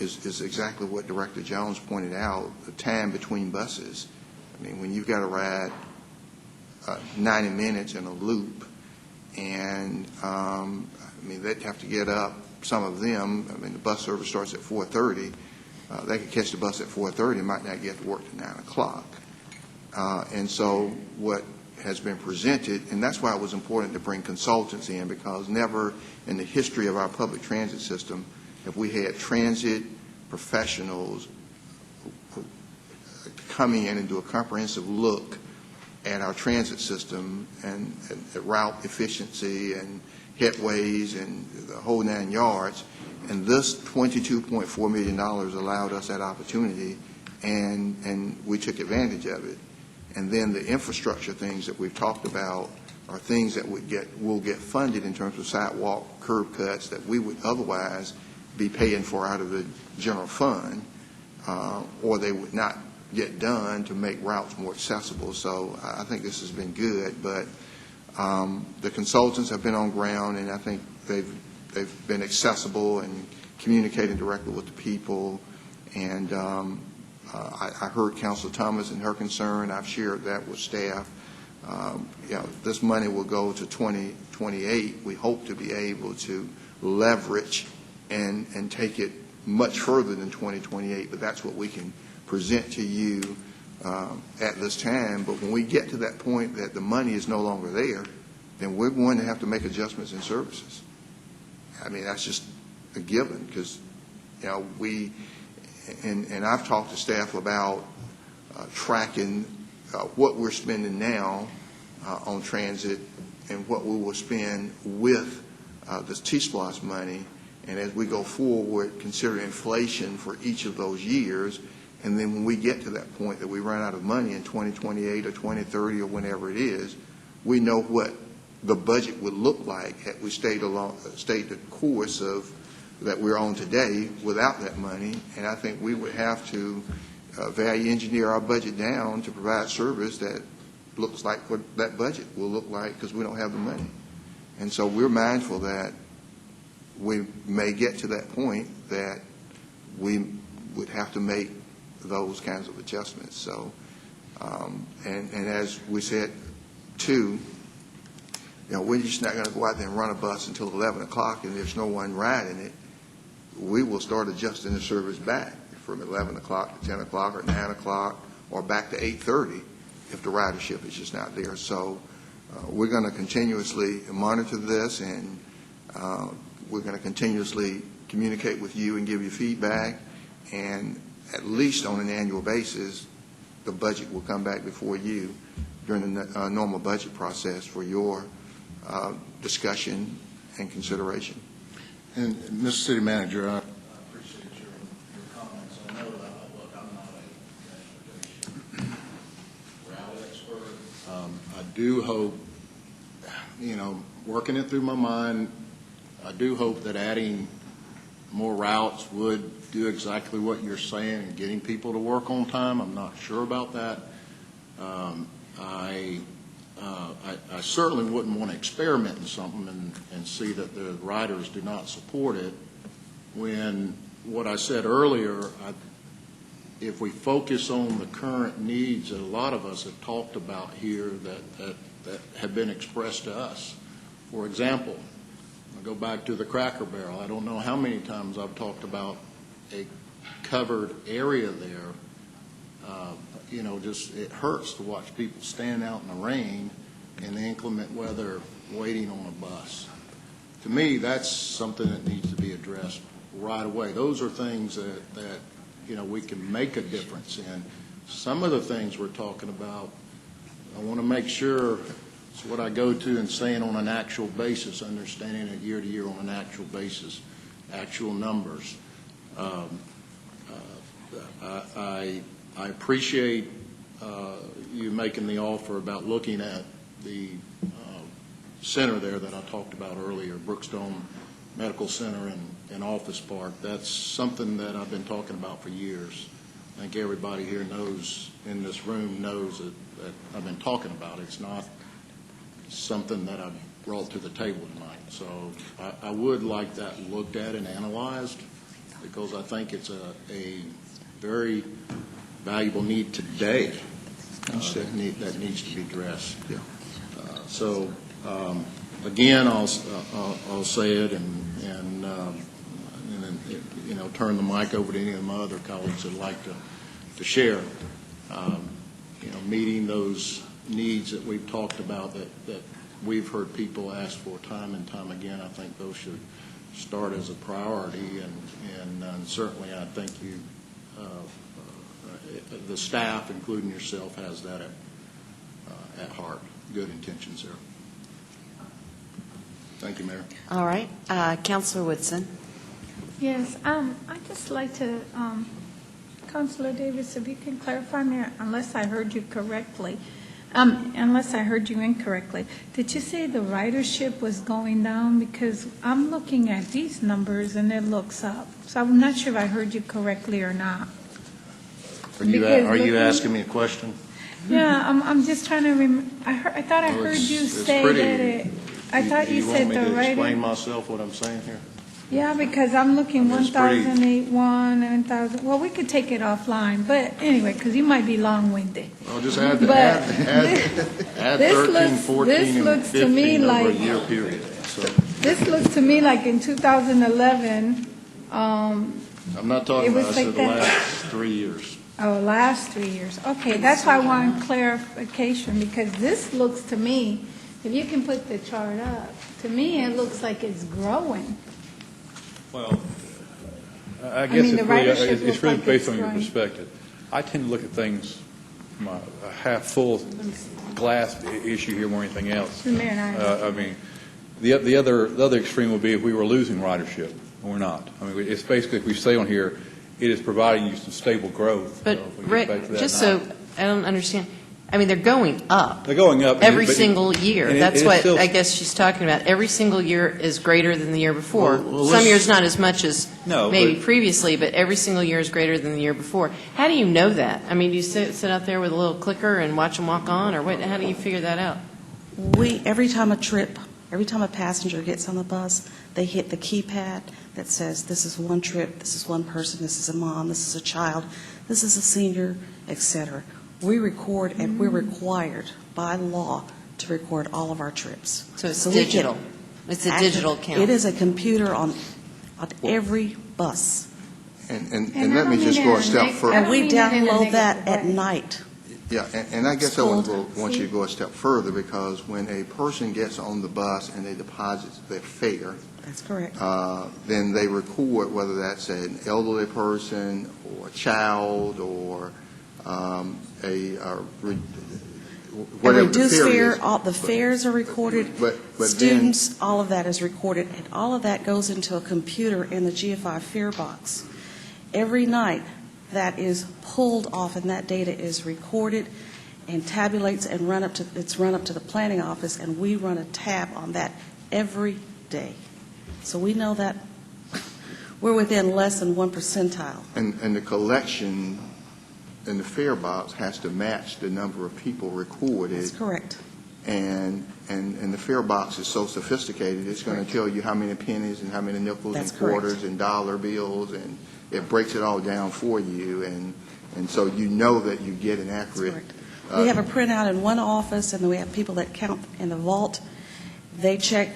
is exactly what Director Jones pointed out, the time between buses. I mean, when you've got to ride 90 minutes in a loop, and I mean, they'd have to get up, some of them, I mean, the bus service starts at 4:30. They could catch the bus at 4:30, might not get to work till 9 o'clock. And so what has been presented, and that's why it was important to bring consultants in, because never in the history of our public transit system have we had transit professionals come in and do a comprehensive look at our transit system and at route efficiency and headways and the whole 9 yards. And this $22.4 million allowed us that opportunity, and we took advantage of it. And then the infrastructure things that we've talked about are things that will get funded in terms of sidewalk, curb cuts that we would otherwise be paying for out of the general fund, or they would not get done to make routes more accessible. So I think this has been good, but the consultants have been on ground, and I think they've been accessible and communicating directly with the people. And I heard Councilor Thomas and her concern. I've shared that with staff. This money will go to 2028. We hope to be able to leverage and take it much further than 2028, but that's what we can present to you at this time. But when we get to that point that the money is no longer there, then we're going to have to make adjustments in services. I mean, that's just a given, because and I've talked to staff about tracking what we're spending now on transit and what we will spend with this T-SPLOST money. And as we go forward, consider inflation for each of those years. And then when we get to that point that we run out of money in 2028 or 2030 or whenever it is, we know what the budget would look like had we stayed the course of that we're on today without that money. And I think we would have to value engineer our budget down to provide service that looks like what that budget will look like, because we don't have the money. And so we're mindful that we may get to that point that we would have to make those kinds of adjustments. So, and as we said, too, we're just not going to go out there and run a bus until 11 o'clock and there's no one riding it. We will start adjusting the service back from 11 o'clock to 10 o'clock or 9 o'clock or back to 8:30 if the ridership is just not there. So we're going to continuously monitor this, and we're going to continuously communicate with you and give you feedback, and at least on an annual basis, the budget will come back before you during the normal budget process for your discussion and consideration. And Mr. City Manager, I appreciate your comments. I know that I'm not a route expert. I do hope, working it through my mind, I do hope that adding more routes would do exactly what you're saying and getting people to work on time. I'm not sure about that. I certainly wouldn't want to experiment in something and see that the riders do not support it, when what I said earlier, if we focus on the current needs that a lot of us have talked about here that have been expressed to us. For example, I go back to the Cracker Barrel. I don't know how many times I've talked about a covered area there. Just it hurts to watch people stand out in the rain in the inclement weather waiting on a bus. To me, that's something that needs to be addressed right away. Those are things that we can make a difference in. Some of the things we're talking about, I want to make sure it's what I go to and saying on an actual basis, understanding it year to year on an actual basis, actual numbers. I appreciate you making the offer about looking at the center there that I talked about earlier, Brookstone Medical Center and Office Park. That's something that I've been talking about for years. I think everybody here knows, in this room knows that I've been talking about it. It's not something that I've brought to the table tonight. So I would like that looked at and analyzed, because I think it's a very valuable need today that needs to be addressed. Yeah. So again, I'll say it and turn the mic over to any of my other colleagues that'd like to share. Meeting those needs that we've talked about that we've heard people ask for time and time again, I think those should start as a priority, and certainly I think you, the staff, including yourself, has that at heart. Good intentions there. Thank you, Mayor. All right. Councilor Woodson. Yes, I'd just like to, Councilor Davis, if you can clarify me, unless I heard you correctly, unless I heard you incorrectly, did you say the ridership was going down? Because I'm looking at these numbers and it looks up. So I'm not sure if I heard you correctly or not. Are you asking me a question? Yeah, I'm just trying to remember. I thought I heard you say that it. I thought you said the You want me to explain rider. myself what I'm saying here? Yeah, because I'm looking It's pretty- 1,008, 1,000. Well, we could take it offline, but anyway, because you might be long-winded. I'll just add But add this 13, looks- 14, this and looks to me 15 over a like- year period. So This looks to me like in 2011, I'm not talking It was about, I like said the that. last 3 years. last 3 years. Okay, that's why I want clarification, because this looks to me, if you can put the chart up, to me, it looks like it's growing. Well, I mean, guess the ridership it's looks really like based it's on your growing. perspective. I tend to look at things from a half-full glass issue here more than anything else. The mayor and I. I mean, the other extreme would be if we were losing ridership, and we're not. I mean, it's basically, if we stay on here, it is providing you some stable growth. But, So if we get Rick, back to that just now- so I don't understand, I mean, they're going up. They're going up. Every but- single year. and it- That's and it's what still- I guess she's talking about. Every single year is greater than the year before. Well, Some let's- years not as much as No, maybe but- previously, but every single year is greater than the year before. How do you know that? I mean, do you sit out there with a little clicker and watch them walk on, or what? How do you figure that out? Every time a passenger gets on the bus, they hit the keypad that says, this is one trip, this is one person, this is a mom, this is a child, this is a senior, et cetera. We record, and we're required by law to record all of our trips. So it's we can- digital. It's a digital count. It is a computer on every bus. And And let I me don't just mean go that a in step a further. And we I don't mean that in a download that negative at way. night. Yeah, and I guess I want See? you to go a step further, because when a person gets on the bus and they deposit their fare, That's correct. then they record whether that's an elderly person or a child or A whatever the reduced fare fare, is. all the fares are recorded, But then, students, all of that is recorded, and all of that goes into a computer in the GFI fare box. Every night, that is pulled off, and that data is recorded and tabulates and it's run up to the planning office, and we run a tab on that every day. So we know that we're within less than 1 percentile. and the collection in the fare box has to match the number of people recorded. That's correct. And the fare box is so sophisticated, it's going to tell you how many pennies and how many nickels That's and correct. quarters and dollar bills, and it breaks it all down for you, and so you know that you get an That's accurate. correct. We have a printout in one office, and then we have people that count in the vault. They check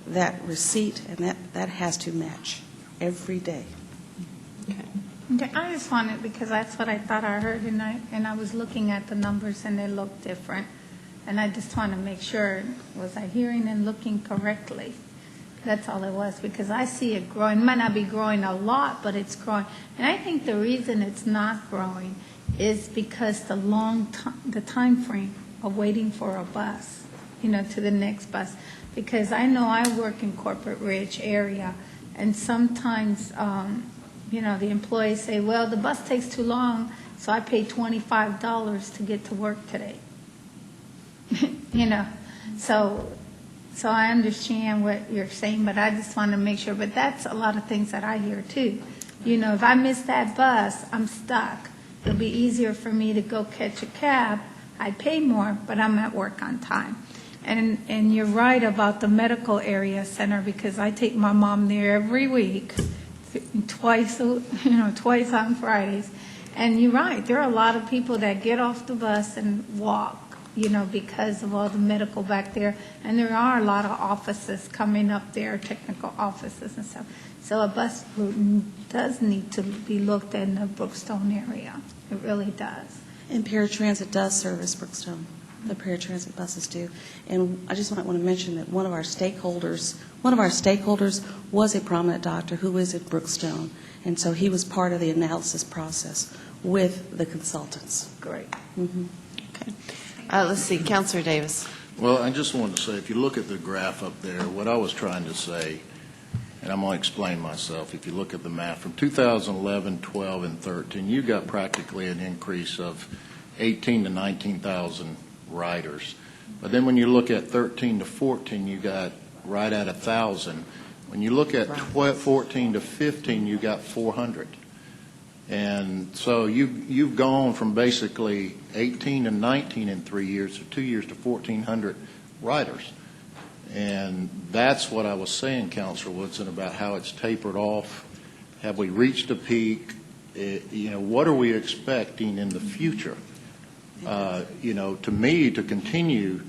that receipt, and that has to match every day. Okay, I just wanted, because that's what I thought I heard, and I was looking at the numbers, and they looked different. And I just want to make sure, was I hearing and looking correctly? That's all it was, because I see it growing. It might not be growing a lot, but it's growing. And I think the reason it's not growing is because the time frame of waiting for a bus, to the next bus. Because I know I work in Corporate Ridge area, and sometimes, the employees say, well, the bus takes too long, so I paid $25 to get to work today. So I understand what you're saying, but I just want to make sure. But that's a lot of things that I hear too. If I miss that bus, I'm stuck. It'll be easier for me to go catch a cab. I'd pay more, but I'm at work on time. And you're right about the medical area center, because I take my mom there every week, twice on Fridays. And you're right, there are a lot of people that get off the bus and walk, because of all the medical back there. And there are a lot of offices coming up there, technical offices and stuff. So a bus route does need to be looked at in the Brookstone area. It really does. And paratransit does service Brookstone. The paratransit buses do. And I just might want to mention that one of our stakeholders was a prominent doctor who is at Brookstone. And so he was part of the analysis process with the consultants. Great. Mm-hmm. Okay. Let's see, Councilor Davis. Well, I just wanted to say, if you look at the graph up there, what I was trying to say, and I'm going to explain myself, if you look at the math, from 2011, 12, and 13, you got practically an increase of 18 to 19,000 riders. But then when you look at 13 to 14, you got right at 1,000. When you look at 14 to 15, you got 400. And so you've gone from basically 18 to 19 in 3 years, or 2 years, to 1,400 riders. And that's what I was saying, Councilor Woodson, about how it's tapered off. Have we reached a peak? What are we expecting in the future? To me, to continue